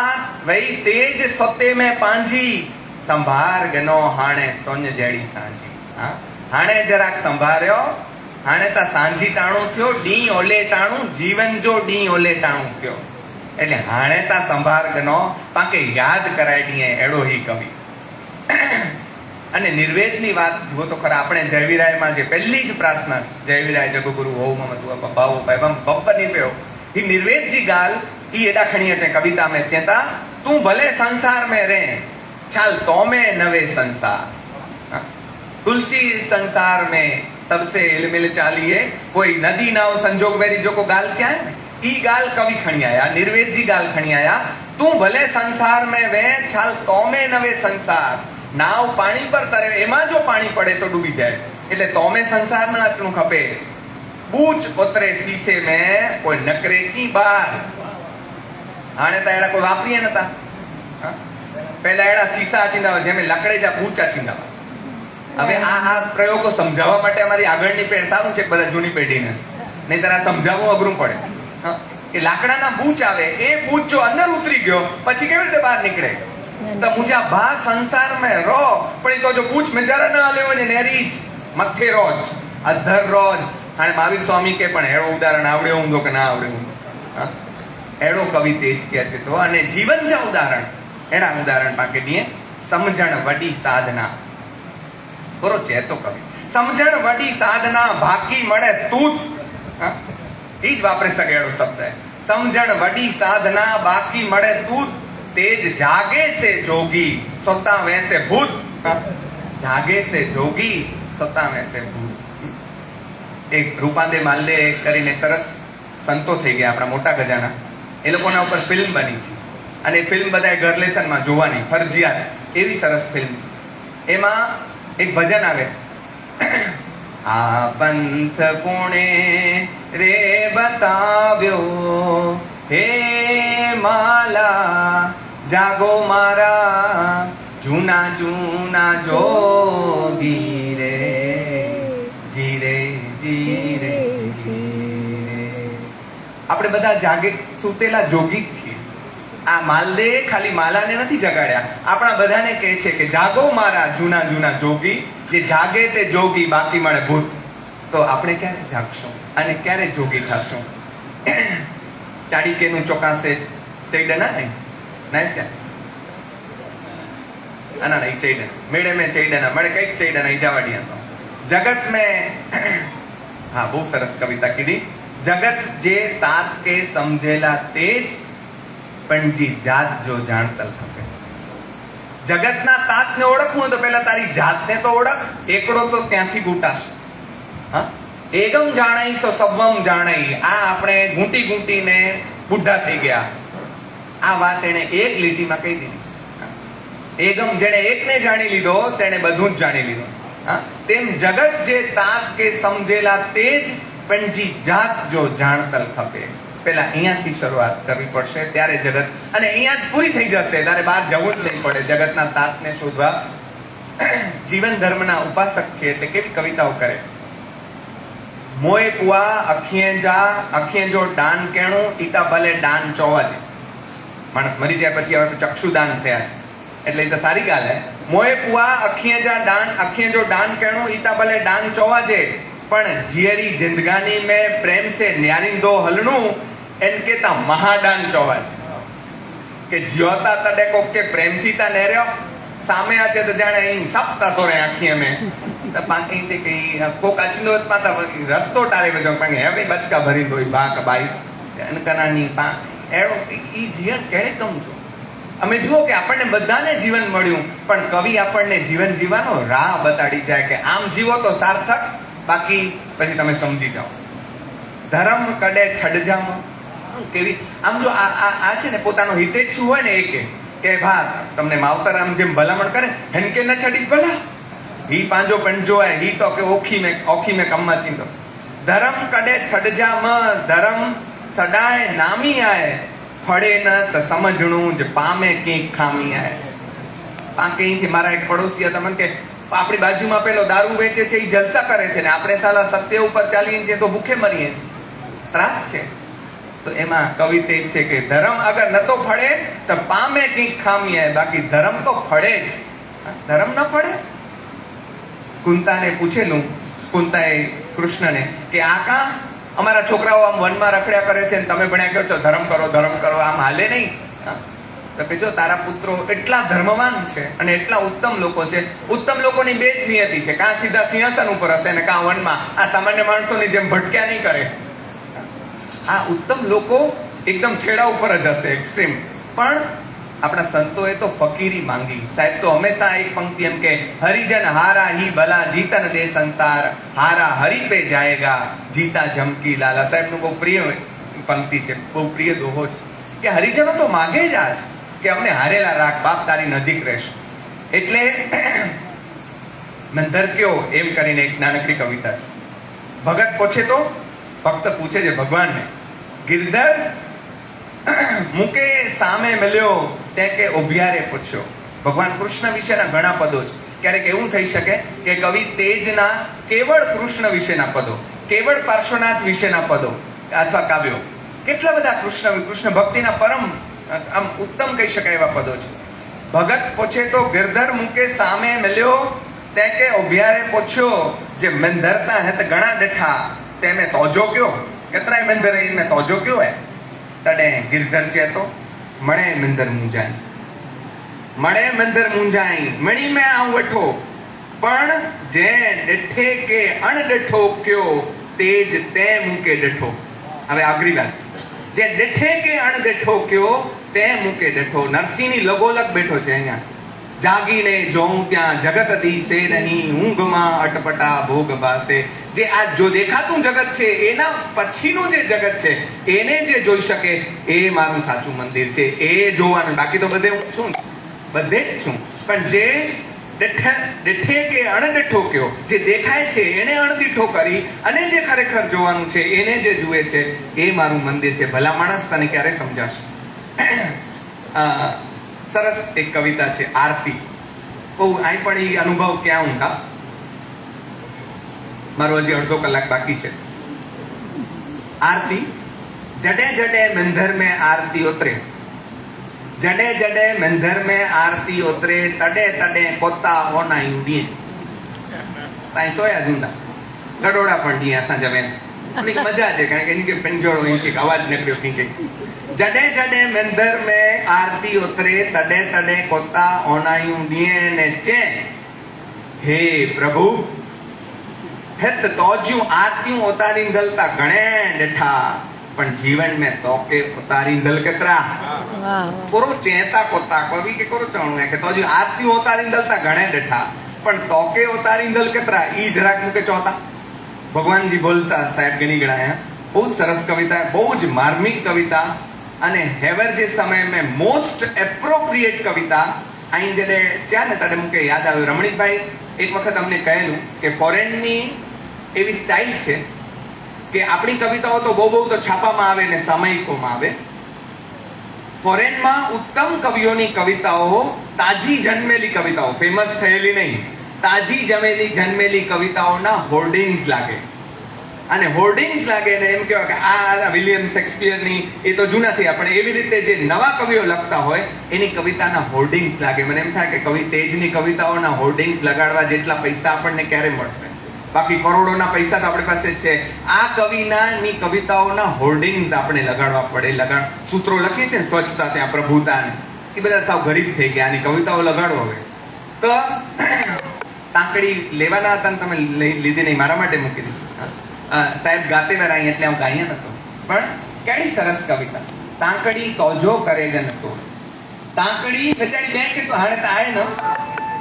वही तेज सोते में पांजी संभार गनो हाणे सोन जेड़ी सांजी हां हाणे जराक संभार्यो हाणे ता सांजी टाणो थयो डी ओले टाणो जीवन जो डी ओले टाणो थयो એટલે હાણે તા સંભાર ગનો પાકે યાદ કરાય ડીએ એડો હી કવિ અને નિર્વેદની વાત જો તો ખરા આપણે જયવીરાયમાં જે પહેલી જ પ્રાર્થના છે જયવીરાય જગગુરુ હોવ મમતુ બાવો પૈવમ બપ્પની પેઓ ઈ નિર્વેદજી ગાલ ई एडा खणीय छे कविता में चेता तू भले संसार में रे छाल तो में नवे संसार तुलसी संसार में सबसे इलमिल चालिए कोई नदी नाव संजोग वेरी जो को गाल छे ई गाल कवि खणी आया निर्वेद जी गाल खणी आया तू भले संसार में वे छाल तो में नवे संसार नाव पानी पर तरे एमा जो पानी पड़े तो डूबी जाए એટલે તો में संसार में अचणू खपे बूच उतरे शीशे में कोई नकरे की बार हाणे तो एड़ा कोई वापरीए नता पहला एड़ा शीशा चींदा जेमे लकड़े जा बूचा चींदा હવે આ પ્રયોગો સમજાવવા માટે અમારી આગળની પેઢી સારું છે બધા જૂની પેઢીને નહીંતર આ સમજાવવું અઘરું પડે કે લાકડાના બૂચ આવે એ બૂચ જો અંદર ઉતરી ગયો પછી કેવી રીતે બહાર નીકળે તો મુજા ભા સંસાર में रो પણ તો જો બૂચ મેજારા ન લેવો ને નેરીજ મથે રોજ અધર રોજ અને મહાવીર સ્વામી કે પણ એડો ઉદાહરણ આવડે ઊંધો કે ના આવડે ઊંધો એડો કવિ તેજ કે છે તો અને જીવન જા ઉદાહરણ એડા ઉદાહરણ પાકે દીએ સમજણ વડી સાધના કરો છે તો કવિ સમજણ વડી સાધના બાકી મળે તૂત ઈ જ વાપરી શકે એડો શબ્દ હે સમજણ વડી સાધના બાકી મળે તૂત तेज जागे से जोगी सोता वैसे भूत जागे से जोगी सोता वैसे भूत एक रूपांदे मालदे કરીને સરસ સંતો થઈ ગયા આપણા મોટા ગજાના એ લોકોના ઉપર ફિલ્મ બની છે અને ફિલ્મ બધાએ ઘર લેસનમાં જોવાની ફરજિયાત, એવી સરસ ફિલ્મ છે. એમાં એક ભજન આવે છે, આ પંથ કોણે રે બતાવ્યો, હે માલા જાગો મારા જૂના જૂના જોગી રે, જીરે જીરે જીરે. આપણે બધા જાગે સૂતેલા જોગી જ છીએ. આ માલદે ખાલી માલાને નથી જગાડ્યા, આપણા બધાને કહે છે કે જાગો મારા જૂના જૂના જોગી, જે જાગે તે જોગી બાકી મળે ભૂત. તો આપણે ક્યારે જાગશું અને ક્યારે જોગી થશું? ચાણક્યનું ચોકાસે ચૈડના નહીં નહીં છે આના નહીં ચૈડન મેળે મેં ચૈડના મળે કઈક ચૈડના ઈજાવાડિયા તો જગત મેં હા બહુ સરસ કવિતા કીધી. જગત જે તાત કે સમજેલા તેજ પણજી જાત જો જાણતલ ખપે. જગતના તાતને ઓળખવું હોય તો પહેલા તારી જાતને તો ઓળખ. એકડો તો ત્યાંથી ગૂંટાશે. હા, એગમ જાણાઈ સો સવમ જાણાઈ. આ આપણે ગૂંટી ગૂંટીને બુઢા થઈ ગયા. આ વાત એને એક લીટીમાં કહી દીધી. એગમ જેને એકને જાણી લીધો તેને બધું જ જાણી લીધું. હા, તેમ જગત જે તાત કે સમજેલા તેજ પણજી જાત જો જાણતલ ખપે. પેલા અહીંયાથી શરૂઆત કરવી પડશે, ત્યારે જગત, અને અહીંયા જ પૂરી થઈ જશે, તારે બહાર જવું જ નહીં પડે જગતના તાતને શોધવા. જીવન ધર્મના ઉપાસક છે એટલે કેવી કવિતાઓ કરે. મોય પુઆ અખીએ જા અખીએ જો દાન કેણું ઈતા ભલે દાન ચોવાજે. માણસ મરી જાય પછી હવે ચક્ષુદાન થયા છે એટલે એ તો સારી ગાલ હે. મોય પુઆ અખીએ જા દાન અખીએ જો દાન કેણું ઈતા ભલે દાન ચોવાજે. પણ જીયરી જિંદગાની મેં પ્રેમ સે ન્યારીંદો હલણું એન કેતા મહાદાન ચોવાજે. કે જ્યોતા તડે કોક કે પ્રેમથી તા નેર્યો સામે આચે તો જાણે અહીં સપતા સોરે આખી અમે તો પાકી તે કઈ કોક અચનો પાતા રસ્તો ટારે બજો પાંગે હવે બચકા ભરી દોઈ બા કબાઈ અનકનાની પા એડો ઈ જીવન કેણે કમ છો. અમે જુઓ કે આપણને બધાને જીવન મળ્યું, પણ કવિ આપણને જીવન જીવવાનો રાહ બતાડી જાય કે આમ જીવો તો સાર્થક, બાકી પછી તમે સમજી જાઓ. ધર્મ કડે છડજામાં કેવી આમ જો આ છે ને પોતાનો હિતેચ્છુ હોય ને એકે કે ભા તમને માવતર આમ જેમ ભલામણ કરે હેનકે ન છડી ભલા હી પાંજો પંજો હે હી તો કે ઓખી મેં કમ્મા ચીંદો. ધર્મ કડે છડજામાં ધર્મ સડાય નામી આય ફળે ન તો સમજણું જ પામે કઈક ખામી આય. પાંકેથી મારા એક પડોશી હતા મને કે આપણી બાજુમાં પેલો દારૂ વેચે છે એ જલસા કરે છે ને આપણે સાલા સત્ય ઉપર ચાલીએ છીએ તો ભૂખે મરીએ છીએ. ત્રાસ છે. તો એમાં કવિતે છે કે ધર્મ અગર નતો ફળે તો પામે કઈક ખામી આય, બાકી ધર્મ તો ફળે જ. ધર્મ ન ફળે. કુંતાને પૂછેલું, કુંતાએ કૃષ્ણને કે આકા અમારા છોકરાઓ આમ વનમાં રખડ્યા કરે છે ને તમે ભણ્યા કહો છો ધર્મ કરો, આમ હાલે નહીં. તો કે જો તારા પુત્રો એટલા ધર્મવાન છે અને એટલા ઉત્તમ લોકો છે, ઉત્તમ લોકોની બે જ નિયતિ છે, કાં સીધા સિંહાસન ઉપર હશે ને કાં વનમાં આ સામાન્ય માણસોની જેમ ભટક્યા નહીં કરે. આ ઉત્તમ લોકો એકદમ છેડા ઉપર જ હશે, એક્સ્ટ્રીમ. પણ આપણા સંતોએ તો ફકીરી માંગી. સાહેબ તો હંમેશા એક પંક્તિ એમ કે હરિજન હારા હી ભલા જીતન દે સંસાર હારા હરી પે જાયેગા જીતા જમકી લાલા. સાહેબનું બહુ પ્રિય પંક્તિ છે, બહુ પ્રિય દોહો છે કે હરિજનો તો માગે જ આજ કે અમને હારેલા રાખ, બાપ તારી નજીક રહેશું. એટલે મંદર કયો એમ કરીને એક નાનકડી કવિતા છે. ભગત પૂછે તો ભક્ત પૂછે છે ભગવાનને, ગિરધર મુકે સામે મળ્યો તે કે ઉભિયારે પૂછ્યો. ભગવાન કૃષ્ણ વિશેના ઘણા પદો છે. ક્યારેક એવું થઈ શકે કે કવિ તેજના કેવળ કૃષ્ણ વિશેના પદો, કેવળ પાર્શ્વનાથ વિશેના પદો અથવા કાવ્યો, કેટલા બધા કૃષ્ણ ભક્તિના પરમ આમ ઉત્તમ કહી શકાય એવા પદો છે. ભગત પૂછે તો ગિરધર મુકે સામે મળ્યો તે કે ઉભિયારે પૂછ્યો, જે મંદરતા હે તે ઘણા ડઠા તે મેં તોજો કયો, કેટલાય મંદર મેં તોજો કયો હે. તડે ગિરધર ચેતો મળે મંદર મુંજાઈ, મળે મંદર મુંજાઈ મણી મેં આવું વઠો, પણ જે ડઠે કે અણડઠો કયો તેજ તે મૂકે ડઠો. હવે આગરી વાત છે, જે ડઠે કે અણડઠો કયો તે મૂકે ડઠો. નરસિંહની લગોલગ બેઠો છે અહીંયા જાગીને જોઉં ત્યાં જગત દિશે નહીં, ઊંઘમાં અટપટા ભોગ ભાસે. જે આ જો દેખાતું જગત છે એના પછીનું જે જગત છે એને જે જોઈ શકે એ મારું સાચું મંદિર છે, એ જોવાનું. બાકી તો બધે હું છું, બધે જ છું. પણ જે ડેઠે કે અણડેઠો કયો, જે દેખાય છે એને અણદીઠો કરી અને જે ખરેખર જોવાનું છે એને જે જુએ છે એ મારું મંદિર છે. ભલા માણસ તને ક્યારે સમજાશે? સરસ એક કવિતા છે આરતી. બહુ અહીં પણ એ અનુભવ ક્યાં ઊંઘા. મારો હજી અડધો કલાક બાકી છે. આરતી. જડે જડે મંધર में आरती उतरे, जडे जडे मंदिर में आरती उतरे, तडे तडे कोता होना यूडिए. તાઈ સોયા જુંડા ગડોડા પણ ડી આસા જવે અને મજા છે કારણ કે એની કે પંજોળો એની કે અવાજ નીકળ્યો કે જડે જડે મંદિર में आरती उतरे, तडे तडे कोता होना यूडिए ने चे. हे प्रभु હેત તોજ્યું આરતીયું ઉતારી ગલતા ઘણે ડેઠા, પણ જીવન में તોકે ઉતારી ગલ કેતરા. કોરો ચેતા કોતા કવિ કે કોરો ચાણું કે તોજ્યું આરતીયું ઉતારી ગલતા ઘણે ડેઠા, પણ તોકે ઉતારી ગલ કેતરા. ઈ જરાક મુકે ચોતા ભગવાનજી બોલતા સાહેબ ગણી ગણાયા. બહુ સરસ કવિતા, બહુ જ માર્મિક કવિતા અને હેવર જે સમય મેં મોસ્ટ એપ્રોપ્રિએટ કવિતા. અહીં જયારે ત્યાં ને ત્યારે મુકે યાદ આવ્યું. રમણીકભાઈ એક વખત અમને કહેલું કે ફોરેનની એવી સ્ટાઇલ છે કે આપણી કવિતાઓ તો બહુ બહુ તો છાપામાં આવે ને સામયિકોમાં આવે. ફોરેનમાં ઉત્તમ કવિઓની કવિતાઓ તાજી જન્મેલી કવિતાઓ, ફેમસ થયેલી નહીં, તાજી જન્મેલી કવિતાઓના હોર્ડિંગ્સ લાગે. અને હોર્ડિંગ્સ લાગે ને એમ કહેવાય કે આ વિલિયમ શેક્સપિયરની એ તો જૂના થયા, પણ એવી રીતે જે નવા કવિઓ લખતા હોય એની કવિતાના હોર્ડિંગ્સ લાગે. મને એમ થાય કે કવિ તેજની કવિતાઓના હોર્ડિંગ્સ લગાડવા જેટલા પૈસા આપણને ક્યારે મળશે? બાકી કરોડોના પૈસા તો આપણી પાસે છે. આ કવિની કવિતાઓના હોર્ડિંગ્સ આપણે લગાડવા પડે. સૂત્રો લખીએ છે સ્વચ્છતા, ત્યાં પ્રભુતા, એ બધા સાવ ગરીબ થઈ ગયા. આની કવિતાઓ લગાડો હવે તો તાંકડી લેવાના હતા ને તમે લીધી નહીં, મારા માટે મૂકી દીધી. સાહેબ ગાતે વેર અહીં એટલે હું ગાયા નતો, પણ કેવી સરસ કવિતા. તાંકડી તોજો કરેગન તો તાંકડી બેચારી બે કે તો હાણે તાય ન.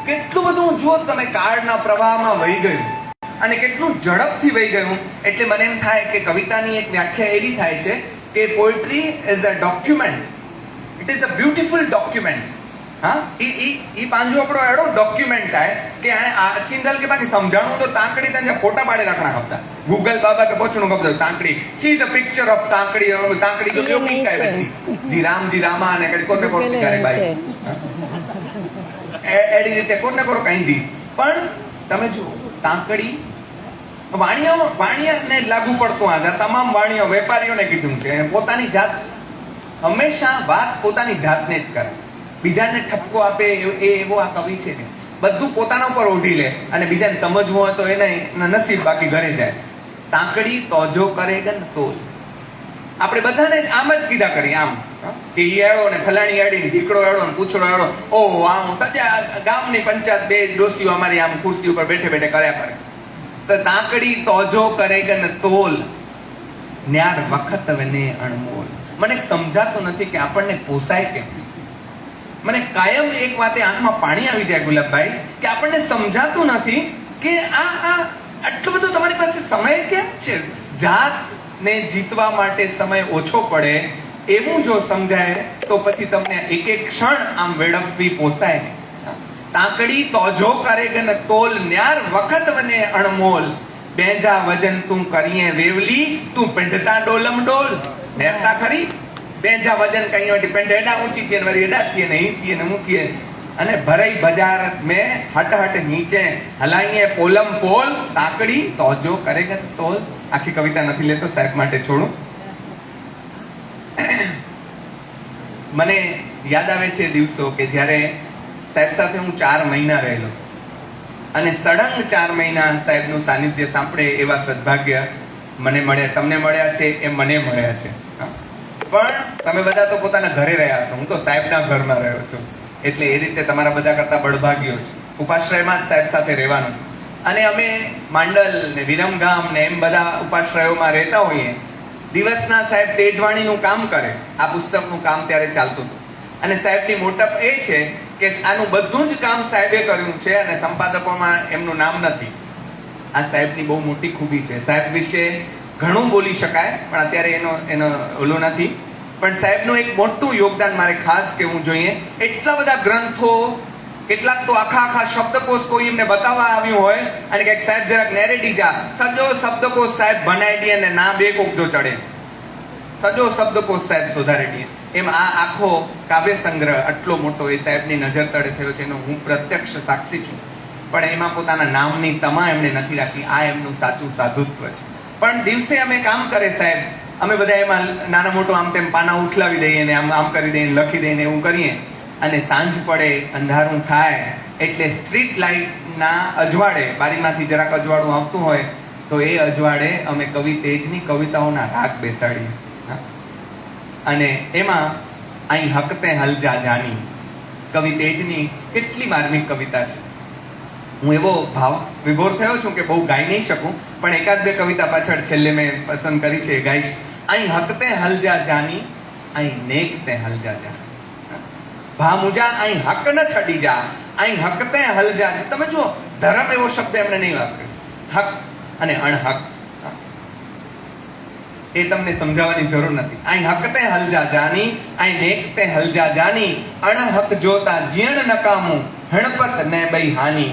કેટલું બધું જુઓ તમે કાળના પ્રવાહમાં વહી ગયું અને કેટલું ઝડપથી વહી ગયું. એટલે મને એમ થાય કે કવિતાની એક વ્યાખ્યા એવી થાય છે કે poetry is a document. It is a beautiful document. હા, ઈ પાંજો આપણો એડો ડોક્યુમેન્ટ થાય કે આને આ ચિંતલ કે બાકી સમજાણું તો તાંકડી તને ફોટા પાડે રાખણા ખપતા. ગૂગલ બાબા કે પોચણું ખપતા તાંકડી, સી ધ પિક્ચર ઓફ તાંકડી. તાંકડી તો કેવું કી કાય બેઠી જી રામા અને કડી કોને કોર કરે ભાઈ એડી રીતે કોને કોર કાંઈ. પણ તમે જુઓ તાંકડી વાણિયાને લાગુ પડતું. આ તમામ વાણિયો વેપારીઓને કીધું છે પોતાની જાત હંમેશા વાત પોતાની જાતને જ કરે, બીજાને ઠપકો આપે એ એવો આ કવિ છે ને. બધું પોતાના ઉપર ઓઢી લે અને બીજાને સમજવું હોય તો એને નસીબ, બાકી ઘરે જાય. તાંકડી તોજો કરે ગન તોલ. આપણે બધાને આમ જ કીધા કરી, આમ કે ઈ એડો ને ફલાણી એડી ને ઢીકડો એડો ને પૂછડો એડો. ઓહ આમ સજા ગામની પંચાયત બે ડોસીઓ અમારી આમ ખુરશી ઉપર બેઠે બેઠે કર્યા કરે. તો તાંકડી તોજો કરે ગન તોલ, ન્યાર વખત વને અણમોલ. મને સમજાતું નથી કે આપણને પોસાય કેમ. મને કાયમ એક વાતે આંખમાં પાણી આવી જાય ગુલાબભાઈ, કે આપણને સમજાતું નથી કે આ આટલું બધું તમારી પાસે સમય કેમ છે. જાતને જીતવા માટે સમય ઓછો પડે એવું જો સમજાય તો પછી તમને એક એક ક્ષણ આમ વેડફવી પોસાય. તાંકડી તોજો કરે ગન તોલ, ન્યાર વખત વને અણમોલ. બેજા વજન તું કરીએ વેવલી, તું પિંડતા ડોલમ ડોલ. નેરતા ખરી બેજા વજન કઈ ડિપેન્ડ એડા ઊંચી છે વરી એડા થીએ ને ઈ થીએ ને મૂકીએ અને ભરાઈ બજાર મે હટ હટ નીચે હલાઈએ પોલમ પોલ. તાંકડી તોજો કરેગન તોલ. આખી કવિતા નથી લેતો, સાહેબ માટે છોડું. મને યાદ આવે છે દિવસો કે જ્યારે સાહેબ સાથે હું 4 મહિના રહેલો અને સળંગ 4 મહિના સાહેબનું સાનિધ્ય સાંભળે એવા સદભાગ્ય મને મળ્યા. તમને મળ્યા છે એમ મને મળ્યા છે. પણ તમે બધા તો પોતાના ઘરે રહ્યા છો, હું તો સાહેબના ઘરમાં રહ્યો છું. એટલે એ રીતે તમારા બધા કરતા બળભાગ્યો છે ઉપાશ્રયમાં જ સાહેબ સાથે રહેવાનું. અને અમે માંડલ ને વિરમગામ ને એમ બધા ઉપાશ્રયોમાં રહેતા હોઈએ. દિવસના સાહેબ તેજવાણીનું કામ કરે, આ પુસ્તકનું કામ ત્યારે ચાલતું હતું. અને સાહેબની મોટપ એ છે કે આનું બધું જ કામ સાહેબે કર્યું છે અને સંપાદકોમાં એમનું નામ નથી. આ સાહેબની બહુ મોટી ખૂબી છે. સાહેબ વિશે ઘણું બોલી શકાય પણ અત્યારે એનો ઓલું નથી. પણ સાહેબનું એક મોટું યોગદાન મારે ખાસ કહેવું જોઈએ. એટલા બધા ગ્રંથો, કેટલાક તો આખા શબ્દકોશ કોઈ એમને બતાવવા આવ્યું હોય અને કંઈક સાહેબ જરાક નેરેટી જા સજો શબ્દકોશ સાહેબ બનાવી દે અને ના બે કોક જો ચડે, સજો શબ્દકોશ સાહેબ સુધારી દે. એમ આ આખો કાવ્ય સંગ્રહ આટલો મોટો એ સાહેબની નજર તળે થયો છે એનો હું પ્રત્યક્ષ સાક્ષી છું. પણ એમાં પોતાના નામની તમા એમણે નથી રાખી. આ એમનું સાચું સાધુત્વ છે. પણ દિવસે અમે કામ કરે સાહેબ, અમે બધા એમાં નાના મોટું આમ તેમ પાના ઉથલાવી દઈએ ને આમ કરી દઈએ, લખી દઈએ એવું કરીએ. અને સાંજ પડે, અંધારું થાય એટલે સ્ટ્રીટ લાઇટના અજવાળે, બારીમાંથી જરાક અજવાળું આવતું હોય તો એ અજવાળે અમે કવિ તેજની કવિતાઓના રાગ બેસાડીએ. અને એમાં અહીં હકતે હલજા જાની, કવિ તેજની કેટલી માર્મિક કવિતા છે. હું એવો ભાવ વિભોર થયો છું કે બહુ ગાઈ નહીં શકું, પણ એકાદ બે કવિતા પાછળ છેલ્લે મેં પસંદ કરી છે, ગાઈશ. અહીં હકતે હલજા જાની, અહીં નેકતે હલજા જાની. ભા મુજા અહીં હક ન છડી જા, અહીં હકતે હલજા. તમે જુઓ, ધર્મ એવો શબ્દ એમણે નહીં વાપર્યો. હક અને અણહક એ તમને સમજાવવાની જરૂર નથી. અહીં હકતે હલજા જાની, અહીં નેકતે હલજા જાની. અણહક જોતા જીણ નકામું, હણપત ને બઈ હાની.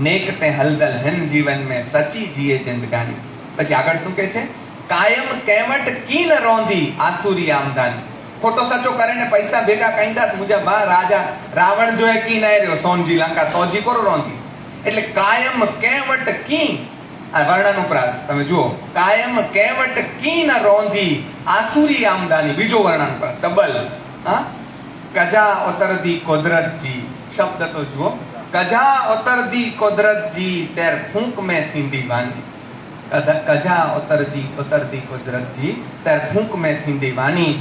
નેકતે હલદલ હન જીવન મેં સચી જીએ જિંદગાની. પછી આગળ શું કહે છે? કાયમ કેવટ કીન રોંધી આસુરી આમદાની. ખોટો સચો કરે ને પૈસા ભેગા કાંઈદાસ મુજા બા રાજા રાવણ જોએ કી ના રહ્યો સોનજી લંકા તોજી કોરો રોંધી. એટલે કાયમ કેવટ કી, આ વર્ણાનુપ્રાસ તમે જુઓ, કાયમ કેવટ કી ન રોંધી આસુરી આમદાની. બીજો વર્ણાનુપ્રાસ ડબલ. હા, કજા ઉતરદી કુદરતજી. શબ્દ તો જુઓ, કજા ઉતરદી કુદરતજી તેર ફૂંક મેં થીંદી વાની. કજા ઉતરદી કુદરતજી તેર ફૂંક મેં થીંદી વાની.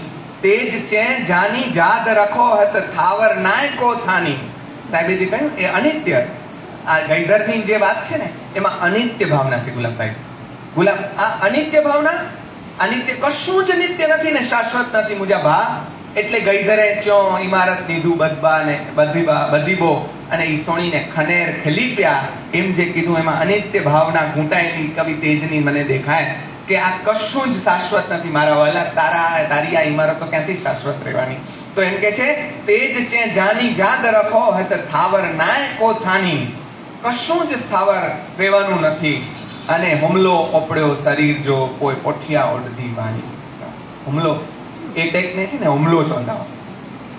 તેજ ચે જાની જાદ રખો હત થાવર નાય કો થાની. સાહેબે જે કહ્યું એ અનિત્ય. આ ગઈધરની જે વાત છે ને એમાં અનિત્ય ભાવના છે ગુલાબભાઈ. આ અનિત્ય ભાવના, અનિત્ય કશું જ નિત્ય નથી ને શાશ્વત નથી મુજા ભા. એટલે ગઈધરે ચ્યો ઇમારત દીધું બદબા ને બધીબો અને ઈ સોણીને ખનેર ખલીપ્યા. એમ જે કીધું એમાં અનિત્ય ભાવના ઘૂંટાયેલી કવિ તેજની મને દેખાય કે આ કશું જ શાશ્વત નથી. મારા વાલા, તારી આ ઇમારતો ક્યાંથી શાશ્વત રહેવાની? તો એમ કે છે, તેજ ચે જાની જાદ રખો હત થાવર નાય કો થાની. કશું જ સ્થાવર રહેવાનું નથી. અને હુમલો ઓપડ્યો શરીર જો કોઈ પોઠિયા ઓઢધી વાની. હુમલો એટેક ને છે ને હુમલો ચોંધાવો.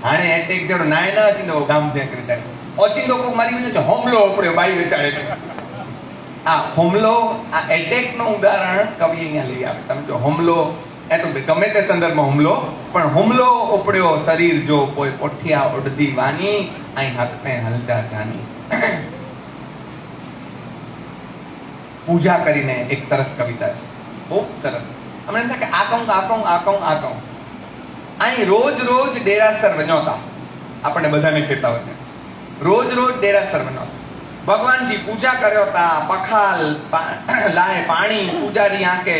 હાણે એટેક જેડો નાય ના હતી ને ગામ જે કરી જાય ઓચિંદો કોક મારી ગયો હુમલો ઓપડ્યો બાઈ વેચાડે. આ હુમલો, આ એટેક નું ઉદાહરણ કવિ અહીંયા લઈ આવે. તમે જો હુમલો એ તો ગમે તે સંદર્ભમાં હુમલો, પણ હુમલો ઉપડ્યો શરીર જો કોઈ પોઠિયા ઓઢધી વાની. અહીં હકતે હલજા જાની. પૂજા કરીને એક સરસ કવિતા છે, બહુ સરસ. અમને એમ થાય કે આ કહું. અહીં રોજ ડેરાસર વનોતા. આપણને બધાને કહેતા હોય છે રોજ ડેરાસર વનોતા. ભગવાનજી પૂજા કર્યો તા, પખાલ લાય પાણી, પૂજારી આંકે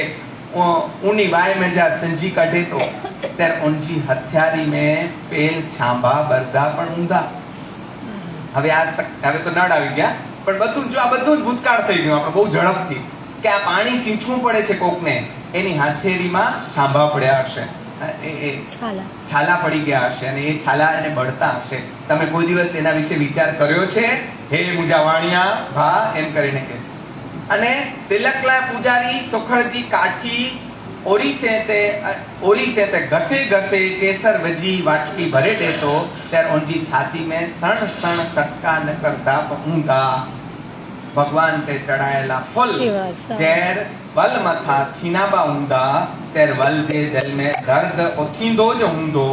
ऊनी वाय में जा संजी काढे तो त्यार उनजी हथियारी में पेल छांबा बरदा पण ऊंधा. હવે તો નડ આવી ગયા, પણ બધું જો આ બધું જ ભૂતકાળ થઈ ગયું આપણે બહુ ઝડપથી. કે આ પાણી સીંચવું પડે છે કોકને, એની હાથેરીમાં છાંભા પડ્યા હશે, એ છાલા પડી ગયા હશે અને એ છાલા એને બળતા હશે. તમે કોઈ દિવસ એના વિશે વિચાર કર્યો છે? હે મુજા વાણિયા ભા એમ કરીને કહે છે. અને તિલકલા પૂજારી સુખડજી કાઠી ઓરી से ते घसे केसर वजी वाटकी भरे देतो त्यार उनकी छाती में सण सण सटका न करता ऊंधा. भगवान ते चढ़ाયેલા फल जैर वल मथा छीनाबा ऊंधा तेर वल जे दिल में दर्द ओथींदो ज हूंदो.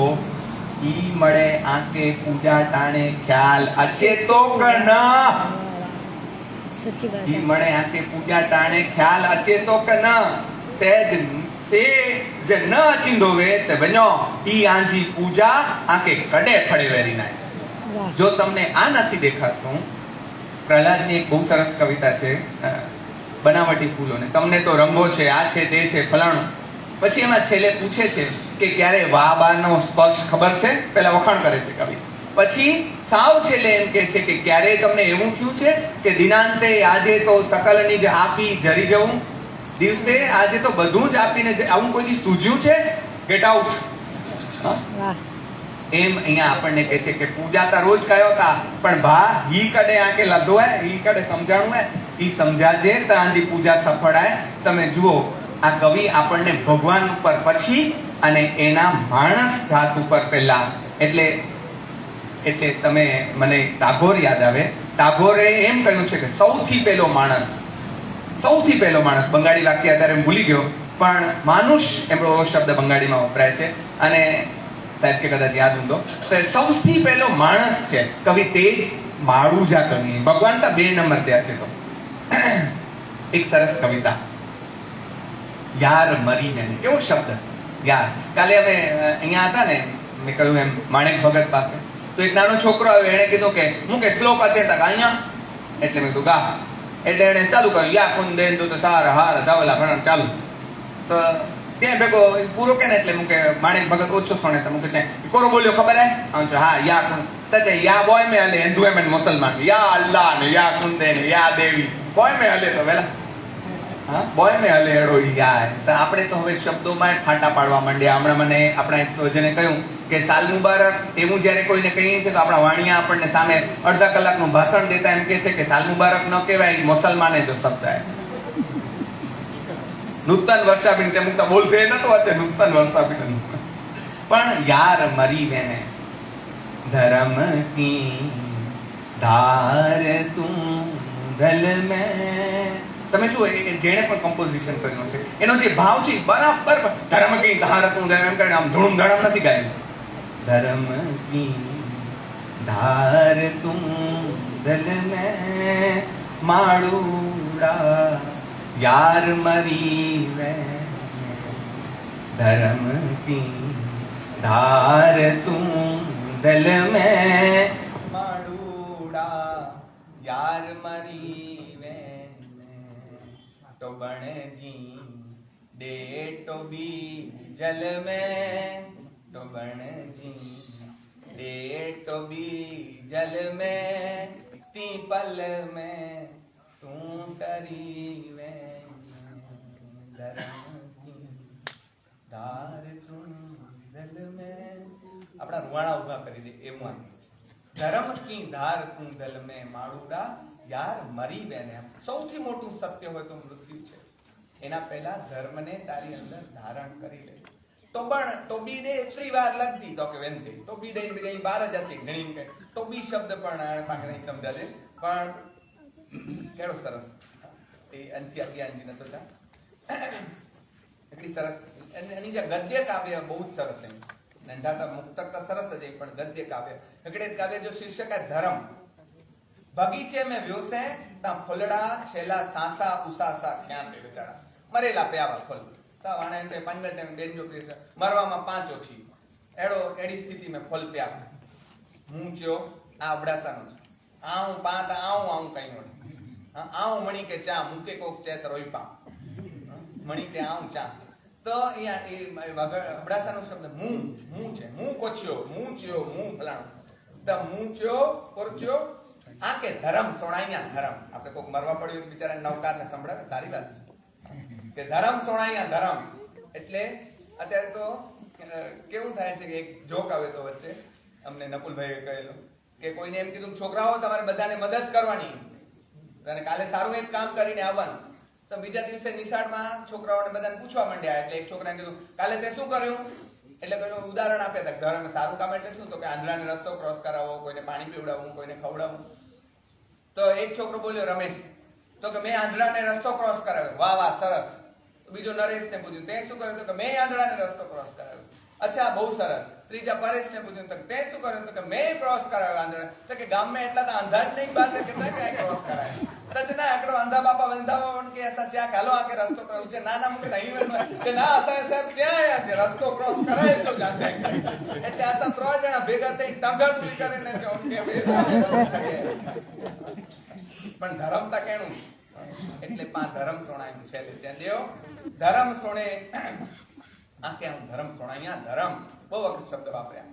ई मळे आंके पूजा टाणे ख्याल अचे तो कना. सच्ची बात है. ई मळे आंके पूजा टाणे ख्याल अचे तो कना. सहज તે જે ન અચિંદો વે તે બન્યો ઈ આંજી પૂજા આકે કડે ફળે વેરી નાય. જો તમને આ નથી દેખાતું, પ્રહલાદની એક બહુ સરસ કવિતા છે બનાવટી ફૂલોને. તમને તો રંગો છે, આ છે, તે છે, ફલાણું. પછી એમાં છેલ્લે પૂછે છે કે ક્યારે વાહ બારનો સ્પર્શ ખબર છે? પહેલા વખાણ કરે છે કવિ, પછી સાવ છેલ્લે એમ કે છે કે ક્યારેય તમને એવું થયું છે કે દિનાંતે આજે તો સકલની જ આપી જરી જવું, દિવસે આજે તો બધું જ આપીને આવું કોઈ દી સૂઝ્યું છે? Get out. એમ અહીંયા આપણને કહે છે કે પૂજા તા રોજ કયો તા, પણ ભા હી કડે આકે લધો હે, હી કડે સમજાણું હે, ઈ સમજાજે તાંજી પૂજા સફળ હે. તમે જુઓ, આ કવિ આપણને ભગવાન ઉપર પછી અને એના માણસ જાત ઉપર પહેલા, એટલે તમે મને ટાગોર યાદ આવે. ટાગોરે એમ કહ્યું છે કે સૌથી પહેલો માણસ, બંગાળી વાક્ય અત્યારે ભૂલી ગયો, પણ માનુષ એમનો શબ્દ બંગાળીમાં વપરાય છે. અને સાહેબ કે કદાચ યાદ ઊંધો તો સૌથી પહેલો માણસ છે કવિ તેજ માળુજા કવિ. ભગવાન તા 2 નંબર ત્યાં છે. તો એક સરસ કવિતા, યાર મરી મેને. કેવો શબ્દ યાર. કાલે અમે અહીંયા હતા ને, મેં કહ્યું એમ માણેક ભગત પાસે, તો એક નાનો છોકરો આવ્યો, એને કીધું કે હું કે શ્લોક અચેતા અહીંયા, એટલે મેં કીધું ગા. એટલે એને ચાલુ કર્યું, યા કુંદેન તો સાર હાર ધવલા ભણન ચાલુ. તો ત્યાં ભેગો પૂરો કે ને, એટલે હું કે માણેક ભગત ઓછો સોણે તો મુકે છે કોરો બોલ્યો ખબર હે? હા યા કુંદ તજે યા બોય મે હલે હિન્દુ એમ મુસલમાન, યા અલ્લાહ ને યા કુંદે ને યા દેવી, બોય મે હલે તો વેલા બોય મે હલે એડો યાર. તો આપણે તો હવે શબ્દોમાં ફાંટા પાડવા માંડ્યા. હમણાં મને આપણા એક સ્વજને કહ્યું કે સાલ મુબારક, એવું જ્યારે કોઈને કહીએ છીએ તો આપણા વાણિયા આપણને સામે અડધા કલાકનું ભાષણ દેતા એમ કે છે કે સાલ મુબારક ન કહેવાય, મુસલમાને જો શબ્દ હે. નૂતન વર્ષાબીન તે મુકતા બોલતે નતો વાંચે નૂતન વર્ષાબીન. પણ યાર મરી મેને ધર્મ કી ધાર તું ગલ મેં. તમે જુઓ, જેણે પણ કમ્પોઝિશન કર્યું છે એનો જે ભાવ છે બરાબર ધર્મ કી ધાર તું ગલ એમ કરીને આમ ધૂમ ધડમ નથી ગાયું. ધર્મ કી ધાર તું ગલ મેં માળુડા યાર મરી વે. ધર્મ કી ધાર તું દલ મેં માડુડા યાર મરી વે. તો બણજી દે તો બી જલ મેં, તો બણજી દે તો બી જલ મેં, તી પલ મેં તું કરી વે. ધાર તું દલ મેં. આપણા રૂવાણા ઉભા કરી દે એવું આ છે. ધર્મ કી ધાર તું દલ મેં માળુડા યાર મરી બેને. સૌથી મોટું સત્ય હોય તો મૃત્યુ છે. એના પહેલા ધર્મને તારી અંદર ધારણ કરી લે. તો પણ ટોબી દે એટલી વાર લગતી તો કે વેનતે ટોબી દે બીજા 12 જાતિ ઘણી કે ટોબી શબ્દ પણ પાકે નહીં સમજાશે, પણ કેળો સરસ એ અંતિ અજ્ઞાનજી નતો ચા એટલી સરસ. એની જે ગદ્ય કાવ્ય બહુ જ સરસ છે. નંઢાતા મુક્તક તો સરસ જ, પણ ગદ્ય કાવ્ય એકડે કાવ્ય જો શીર્ષક હે ધર્મ. બગીચે મેં વ્યોસે તા ફૂલડા છેલા સાસા ઉસાસા ખ્યાન બે બેચારા મરેલા પ્યાવા ફૂલ તા વાણે તે પંદર ટાઈમ બેન જો પીસ મરવામાં 5 ઓછી એડી સ્થિતિ મેં ફૂલ પ્યા. હું જો આ અબડાસાનો છે. આવું પાંત આવું કઈ નો આવું મણી કે ચા મૂકે કોક ચેત રોઈપા મણી કે આવું ચા. તો અહીંયા એ અબડાસાનો શબ્દ મું છે. મું કોચ્યો, મું ચ્યો, મું ફલાણો. તો મું ચ્યો કોચ્યો આ કે ધર્મ સોણાઈયા ધર્મ. આપણે કોક મરવા પડ્યું બિચારા નવકારને સંભળાવે, સારી વાત છે કે ધર્મ સોણાઈયા ધર્મ. એટલે અત્યારે તો કેવું થાય છે કે એક જોક આવે તો વચ્ચે અમને નકુલભાઈએ કહેલો કે કોઈને એમ કીધું છોકરાઓ તમારે બધાને મદદ કરવાની અને કાલે સારું એક કામ કરીને આવવાનું. તો બીજા દિવસે નિશાળમાં છોકરાઓને બધાને પૂછવા માંડ્યા. એટલે એક છોકરાએ કીધું કાલે તે શું કર્યું? એટલે કોઈ ઉદાહરણ આપ્યા હતા. ધર્મ સારું કામ એટલે શું? તો કે આંધળાને રસ્તો ક્રોસ કરાવવો, કોઈને પાણી પીવડાવવું, કોઈને ખવડાવવું. તો એક છોકરો બોલ્યો રમેશ, તો કે મેં આંધળાને રસ્તો ક્રોસ કરાવ્યો. વાહ વાહ સરસ. બીજો નરેશને પૂછ્યું તે શું કર્યું? તો કે મેં આંધળાને રસ્તો ક્રોસ કરાવ્યો. અચ્છા બહુ સરસ. ત્રીજા પરેશને પૂછ્યું તો તે શું કર્યું? તો કે મેં ક્રોસ કરાવ્યો આંધળા. તો કે ગામમાં એટલા તો આંધા જ નહીં બાતે કે ક્રોસ કરાય. ના એકડો આંધા બાપા વંધાવા કે ऐसा क्या કાલો આકે રસ્તો કરાવ્યો છે. ના મુકે નહીં કે ના અસા સાહેબ ક્યાં આયા છે રસ્તો ક્રોસ કરાય તો જાતે. એટલે આસા 3 જણા ભેગા થઈ ટંગર કરીને છે કે પણ ધર્મ તા કેણું. એટલે પા ધર્મ સોણાયું છે લે દેવ ધર્મ સોણે આ કે ધર્મ સોણાયા ધર્મ બહુ વખત શબ્દ વાપર્યા.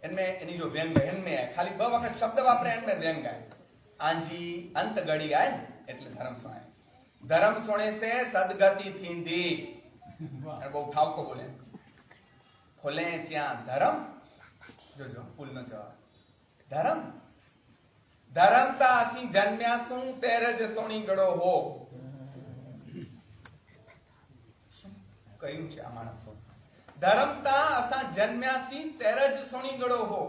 इनमें इन्हीं जो व्यंग है इनमें है खाली ब वक्त शब्द वापरे इनमें व्यंग है आंजी अंत गड़ी आए એટલે ધર્મ સોણે ધર્મ સોણે से सदगति थींदी अरे बहुत ठावको बोले खोले च्या धर्म जो जो फूल नो जवाब धर्म धर्म ता असी जन्म्यासू तेरज सोणी गड़ो हो कયું છે આ માણસો ધર્મતા અસા જન્મ્યાસી તેરજ સોણી ગળો હો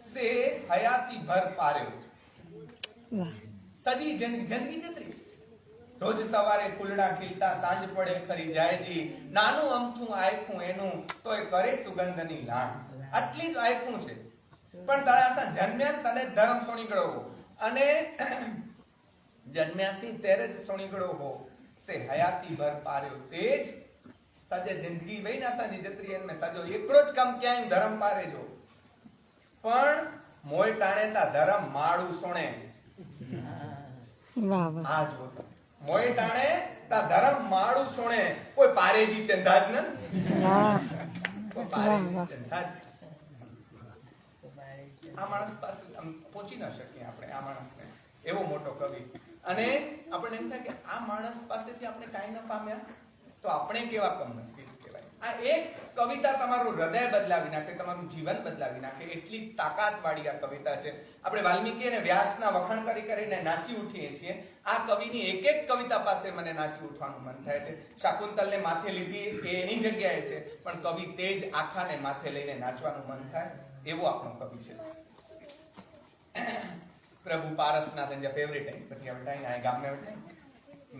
સે હયાતી ભર પાર્યો સજી જિંદગી જતરી રોજ સવારે ફૂલડા ખીલતા સાંજ પડે ખરી જાયજી નાનું અમથું આયખું એનું તોય કરે સુગંધની લાણ આટલી જ આયખું છે પણ તારે અસા જન્મ્યા તને ધર્મ સોણી ગળો હો અને જન્મ્યાસી તેરજ સોણી ગળો હો से हयाती भर पार्यो तेज सजे जिंदगी वही ना साजी जतरी में सजो एकड़ो ज कम क्या धर्म पारे जो पण मोय टाणे ता धर्म माड़ू सोणे वाह वाह आज हो मोय टाणे ता धर्म माड़ू सोणे कोई पारेजी चंदाज न वाह कोई पारेजी चंदाज आ माणस પાસે પહોંચી ન શકીએ આપણે આ માણસને એવો મોટો કવિ અને આપણે એમ થાય કે આ માણસ પાસેથી આપણે કાંઈ ન પામ્યા તો આપણે કેવા કમનસીબ કહેવાય આ એક કવિતા તમારું હૃદય બદલાવી નાખે તમારું જીવન બદલાવી નાખે એટલી તાકાતવાળી આ કવિતા છે આપણે વાલ્મીકી અને વ્યાસના વખાણ કરી કરીને નાચી ઉઠીએ છીએ આ કવિની એક એક કવિતા પાસે મને નાચી ઉઠવાનું મન થાય છે શાકુંતલને માથે લીધી એ એની જગ્યાએ છે પણ કવિ તેજ આખાને માથે લઈને નાચવાનું મન થાય એવો આપણો કવિ છે प्रभु पारसनाथ एंड फेवरेट है पति बेटा आए गाम में बेटा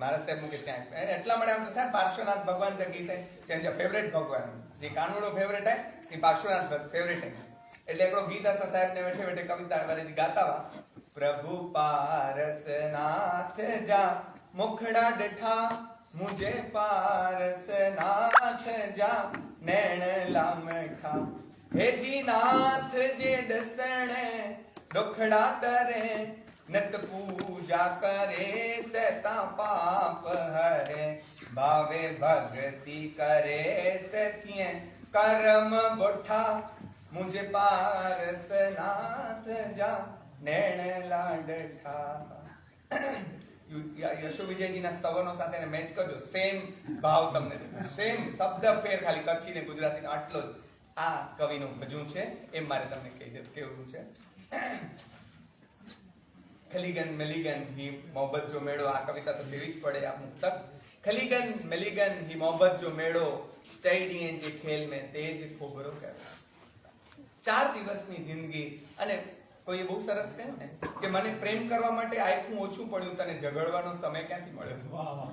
महाराज साहब मुके चाहे એટલા માટે આમ તો સાહેબ પાર્શ્વનાથ ભગવાન જે ગીત છે જે ફેવરેટ ભગવાન જે કાનુડો ફેવરેટ है એ પાર્શ્વનાથ फेवरेट है એટલે એકડો ગીત આસા સાહેબ ને બેઠે બેઠે કવિતા વારે जी गाता वा प्रभु पारसनाथ जा मुखड़ा डठा मुझे पारसनाथ जा नैण लामठा हे जी नाथ जे दसणे दुखड़ा डरे नत पूजा करे सता पाप हरे भावे भक्ति करे सतिये कर्म बुठा मुझे पारसनाथ जा नैण लाडठा यशो विजयजी ना स्तवनो साथे मैच करजो सेम भाव तमने सेम शब्द फेर खाली कच्छी ने गुजराती आटलो आ कविनु भजू छे एम मारे तमने केवुं छे खलीगन मेलीगन ही मोहब्बत जो मेड़ो आ कविता तो देवी ज पड़े आ मुक्तक खलीगन मेलीगन ही मोहब्बत जो मेड़ो चैडीए जे खेल में तेज खोबरो कर 4 દિવસની જિંદગી અને કોઈ બહુ સરસ કહ્યું ને કે મને પ્રેમ કરવા માટે આખું ઓછું પડ્યું તને ઝઘડવાનો સમય ક્યાંથી મળ્યો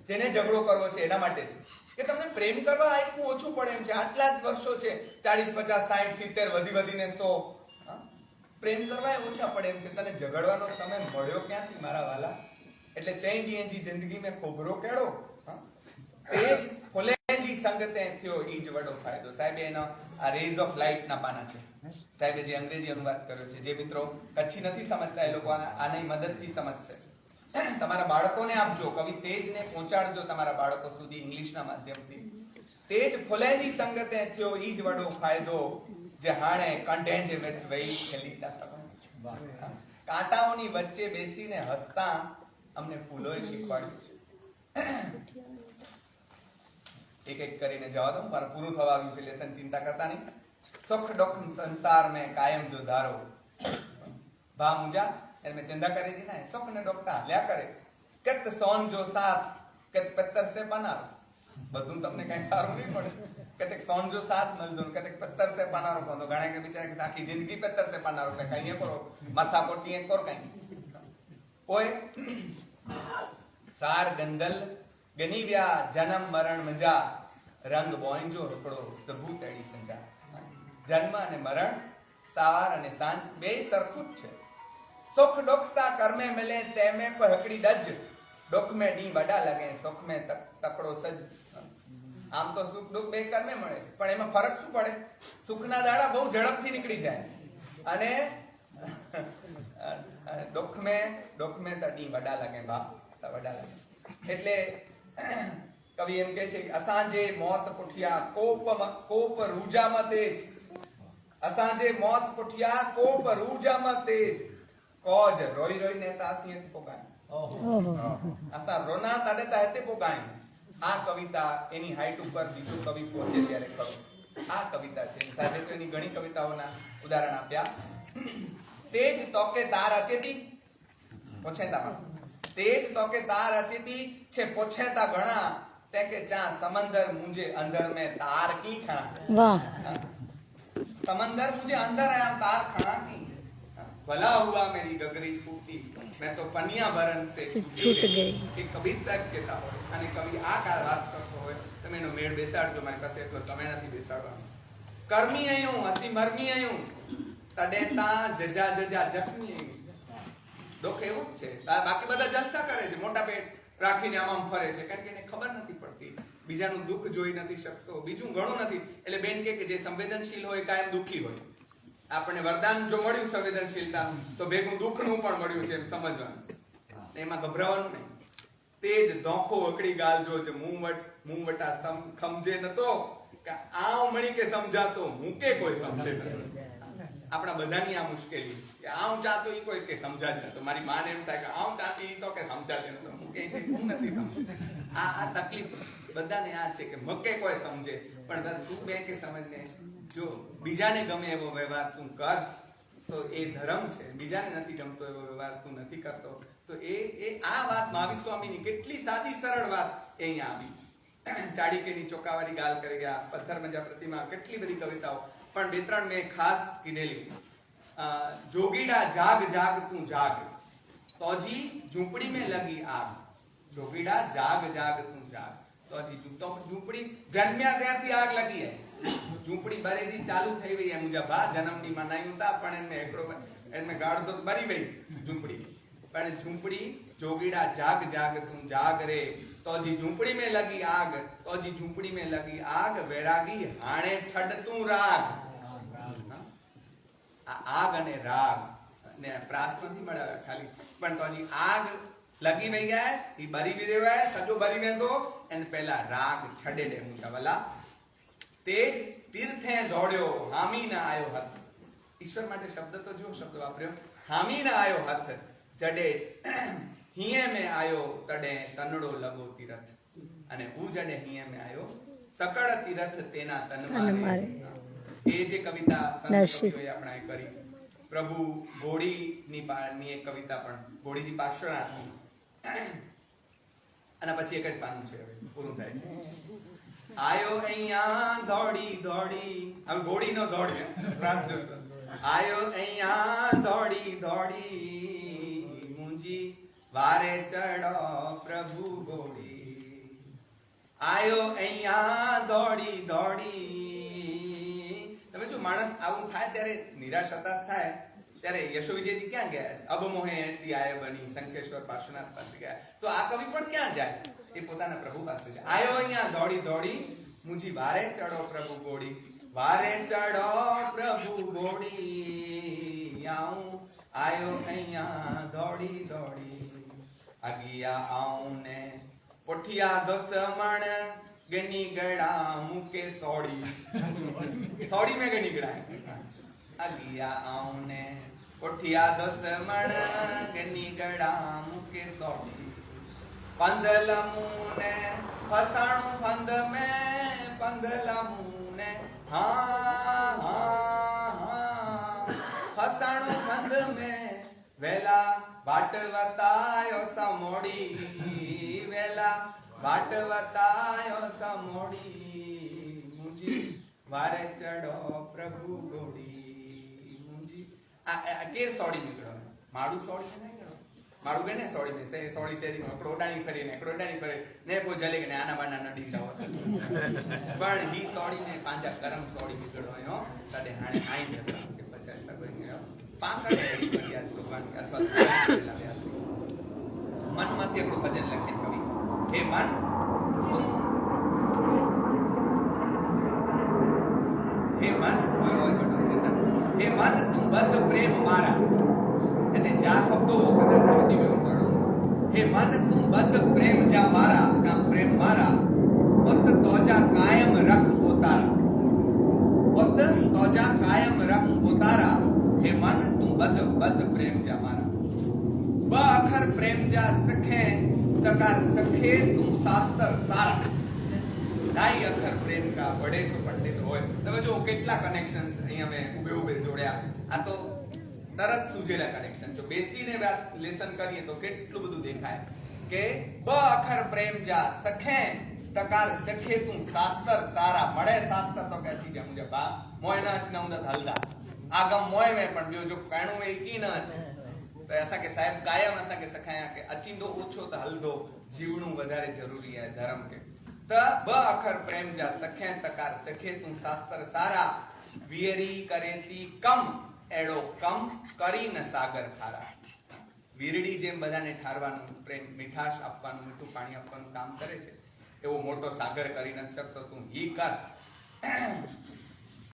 જેને ઝઘડો કરવો છે એના માટે છે કે તમને પ્રેમ કરવા આખું ઓછું પડે એમ છે આટલા જ વર્ષો છે 40 50 60 70 વધી વધીને 100 પ્રેમ કરવા ઓછા પડે એમ છે તને ઝઘડવાનો સમય મળ્યો ક્યાંથી મારા વાલા એટલે ચૈંદીએજી જિંદગી में ખોબરો કેળો તેજ ખોલેજી સંગતે થયો ઈ જ વડો ફાયદો સાહેબ એનો આ રેઝ ઓફ લાઇટ ના પાના છે સાહેબે જે અંગ્રેજી અનુવાદ કર્યો છે જે મિત્રો કચ્છી નથી સમજતા એ લોકો આની મદદથી સમજશે તમારા બાળકોને આપજો કવિ તેજને પહોંચાડજો તમારા બાળકો સુધી ઇંગ્લિશના માધ્યમથી તેજ ખોલેજી સંગતે થયો ઈ જ વડો ફાયદો જે હાણે કંઢે જે વચ વઈ ખેલીતા સગા કાંટાઓની વચ્ચે બેસીને હસતા અમને ફૂલોએ શીખવાડ્યું છે એક એક કરીને જવા દો મારું પૂરું થવા આવ્યું છે લેસન ચિંતા કરતા નહીં સુખ દુઃખ સંસાર में कायम जो धारो भा मुजा एने चिंता करे जी ना सुख ने दुःख ल्या करे कत सोन जो साथ कत पत्थर से बनार બધું તમને કઈ સારું નહીં મળે કતેક સોન જો સાથ મળદો કતેક પત્તર से बनारो કોંદો ઘણા કે બિચારા કે આખી જિંદગી પત્તર से बनारो એટલે કઈ કરો માથા કોટી કોર કઈ કોઈ સાર ગંગલ ગનીવ્યા જન્મ મરણ મજા રંગ બોંજો રકડો સબૂત એડી સંજા જન્મ અને મરણ સવાર અને સાંજ બે સરખું જ છે સુખ દુઃખતા કર્મે મિલે તેમે પહકડી દજ दुख में डी बड़ा लगे सुख में तकड़ो सज आम तो सुख दुख બે કર્મે મળે પણ એમાં ફરક શું પડે સુખના દાડા બહુ ઝડપથી નીકળી જાય અને दुख में तो डी बड़ा लगे बा बड़ा लगे એટલે કવિ એમ કહે છે કે અસાંજે મોત પુઠિયા કોપ રૂજામાં તેજ, અસાંજે મોત પુઠિયા કોપ રૂજામાં તેજ, કોજ રોઈ રોઈને તાસીએ પોગાય, અસા રોના તડતા હેતે પોગાય. આ કવિતા એની હાઈટ ઉપર બીજો કવિ પહોંચે ત્યારે ખરું. આ કવિતા છે. સાથે તો એની ઘણી કવિતાઓના ઉદાહરણ આપ્યા. તેજ તોકે તાર અચેતી પોછેતામાં, તેજ તોકે તાર અચેતી છે પોછેતા ઘણા, તે કે ચા સમંદર મુझे अंदर में तार की खा. वाह. समंदर मुझे अंदर आया तार खा की, भला हुआ मेरी गगरी फूटी, मैं तो पनिया भरन से छूट गई. એ કબીર સાહેબ કહેતા હોય અને કવિ આ વાત કરતો હોય, તમે એનો મેળ બેસાડજો, મારી પાસે એટલો સમય નથી બેસાડવાનો. કર્મી આયું હસી મરમી આયું તડેતા જજા જજા જખમી આયું. દુઃખ એવું જ છે. બાકી બધા જલસા કરે છે, મોટા પેટ રાખીને આમ ફરે છે, કારણ કે એને ખબર નથી પડતી, બીજાનું દુઃખ જોઈ નથી શકતો, બીજું ઘણું નથી. એટલે બેન કે જે સંવેદનશીલ હોય કાયમ દુઃખી હોય. આપણને વરદાન જો મળ્યું સંવેદનશીલતા, તો ભેગું દુઃખનું પણ મળ્યું છે એમ સમજવાનું, એમાં ગભરાવાનું નહીં. તેજ ધોખો અકડી ગાલ જો મું વટા ખમજે નતો કે આવ મણી કે સમજાતો મૂકે કોઈ સમજે નહીં. આપણા બધાની આ મુશ્કેલી કે આવ ચાતો ઈ કોઈ કે સમજાજ નતો. મારી માને એમ થાય કે આવ ચાતી ઈ તો કે સમજાજ નતો, મૂકે ઈ હું નથી સમજ. આ તકલીફ બધાને આ છે કે મકે કોઈ સમજે, પણ તું બે કે સમજને, જો બીજાને ગમે એવો વ્યવહાર તું કર તો એ ધર્મ છે, બીજાને નથી ગમતો એવો વ્યવહાર તું નથી કરતો તો એ આ વાત મહાવીર સ્વામીની કેટલી સાદી સરળ વાત અહીંયા આવી. ચાણક્યની ચોકાવાળી ગાલ કરી ગયા, પથ્થર મજા પ્રતિમા, કેટલી બધી કવિતાઓ, પણ બે ત્રણ મેં ખાસ કીધેલી. જોગીડા જાગ જાગ તું જાગ, તોજી ઝૂંપડી में लगी आग. જોગીડા જાગ જાગ તું જાગ, તોજી ઝૂંપડી જન્મ્યા ત્યારથી આગ લગી હે. ઝૂંપડી બરેજી ચાલુ થઈ ગઈ હે મુજા બા જન્મની મનાયું તા, પણ એને એકડો એને ગાળ તો બરી ગઈ ઝૂંપડી. પણ ઝૂંપડી જોગીડા જાગ જાગ તું જાગ રે, તોજી ઝૂંપડી में लगी आग, तोजी झूंपड़ी में लगी आग, वैरागी हाणे छड तू राग. આ આગ અને રાગ ને પ્રાસ નથી મળ્યા ખાલી, પણ તોજી આગ લગી વઈ ગયા, ઈ બરી બી રહ્યો હે, સજો બરી વેંદો એને પહેલા રાગ છડે દે મુજા વલા. તેજ તીર્થે દોડ્યો હામી ના આયો હથ. ઈશ્વર માટે શબ્દ તો જો શબ્દ વાપર્યો, હામી ના આયો હથ, જડે હિયે મે આયો તડે તનડો લગો તીરથ, અને હું જડે હિયે મે આયો સકળ તીરથ તેના તન મારે. એ જે કવિતા સંસ્કૃતોએ આપણે કરી. પ્રભુ ઘોડીની એક કવિતા પણ, ઘોડીજી પાર્શ્વનાથની, અને પછી એક જ પાનું છે, હવે પૂરું થાય છે. આયો અહીંયા દોડી દોડી, હવે ઘોડી નો દોડી રાસ જોતો. આયો અહીંયા દોડી દોડી, મુંજી વારે ચડો પ્રભુ ઘોડી. આયો અહીંયા દોડી દોડી. તમે જો માણસ આવું થાય ત્યારે નિરાશ હતાશ થાય ત્યારે યશો વિજયજી ક્યાં ગયા છે? અબ મોહે એસી આય બની, શંખેશ્વર પાર્શ્વનાથ પાસે ગયા. તો આ કવિ પણ ક્યાં જાય? એ પોતાના પ્રભુ પાસે છે. આયો અહીંયા દોડી દોડી, મુજી વારે ચડો પ્રભુ ઘોડી. વારે ચડો પ્રભુ ઘોડી, આવું આયો અહીંયા દોડી દોડી. અગિયા આઉં ને પોઠિયા દસમણ, ગની ગડા મુકે સોડી. સોડી में गनी गड़ा. अगिया आऊं ने पोठिया दसमण, गनी गड़ा मुके सोडी. पंदलमूने फसाणु फंद में, पंदलमूने हाँ हाँ हाँ, फसाणु फंद में वेला वाट वतायो समोडी, वेला वाट वतायो समोडी. मुझी वारे चढ़ो प्रभु घोड़ी, मुझी આ કેર સોડી નીકળો, માડું સોડી નહીં કરો, માડું બેને સોડી ને સોડી શેરી નો એકડોડાણી ફરી ને એકડોડાણી ફરે ને પો જલે કે આના બાના નડી જાવ. પણ ઈ સોડી ને પાંજા કરમ સોડી નીકળો હો, તડે હાણે આઈ જતા કે 50 સગઈ ગયો પાંકડે ફરિયાદ ભગવાન કે અથવા મનમાંથી એકડો ભજન લખે કવિ. હે મન તું, હે મન હોય બટુ ચિંતન, હે મન તું બદ્ધ પ્રેમ મારા, એટલે જા શબ્દો કદાચ છૂટી ગયો ગણો. હે મન તું બદ્ધ પ્રેમ જા મારા, કામ પ્રેમ મારા, ઉત તોજા કાયમ રખ પોતારા, ઉત તોજા કાયમ રખ પોતારા, હે મન તું બદ બદ પ્રેમ જા મારા. બ અખર પ્રેમ જા સખે તકાર સખે તું શાસ્ત્ર સારા. ઢાઈ અખર પ્રેમ કા બડે સો પંડિત હોય. તમે જો કેટલા કનેક્શન અહીંયા મેં ઉભે ઉભે જોડ્યા. આ તો તરત સૂજેલા કનેક્શન. જો બેસીને વાત લેસન કરીએ તો કેટલું બધું દેખાય કે બ અખર પ્રેમ જા સખે તકાર સખે તું શાસ્ત્ર સારા. મળે શાસ્ત્ર તો કે ચીજે મુજે બા મોય ના જ નઉં દ હલદા આગમ મોય મે પણ જો જો કાણું એ કી ના છે તો ऐसा કે સાહેબ કાયમ ऐसा કે સખાયા કે અચિંદો ઓછો તો હલદો જીવણું વધારે જરૂરી છે ધર્મ કે ત બ અખર પ્રેમ જા સખે તકાર સખે તું શાસ્ત્ર સારા. વિયરી કરેતી કમ એડો કમ કરી ન સાગર ખારા. વીરડી જેમ બધાને ઠારવાનું પ્રેમ મીઠાશ આપવાનું મીઠું પાણી આપવાનું કામ કરે છે એવો મોટો સાગર કરી નથી શકતો તું હી કર.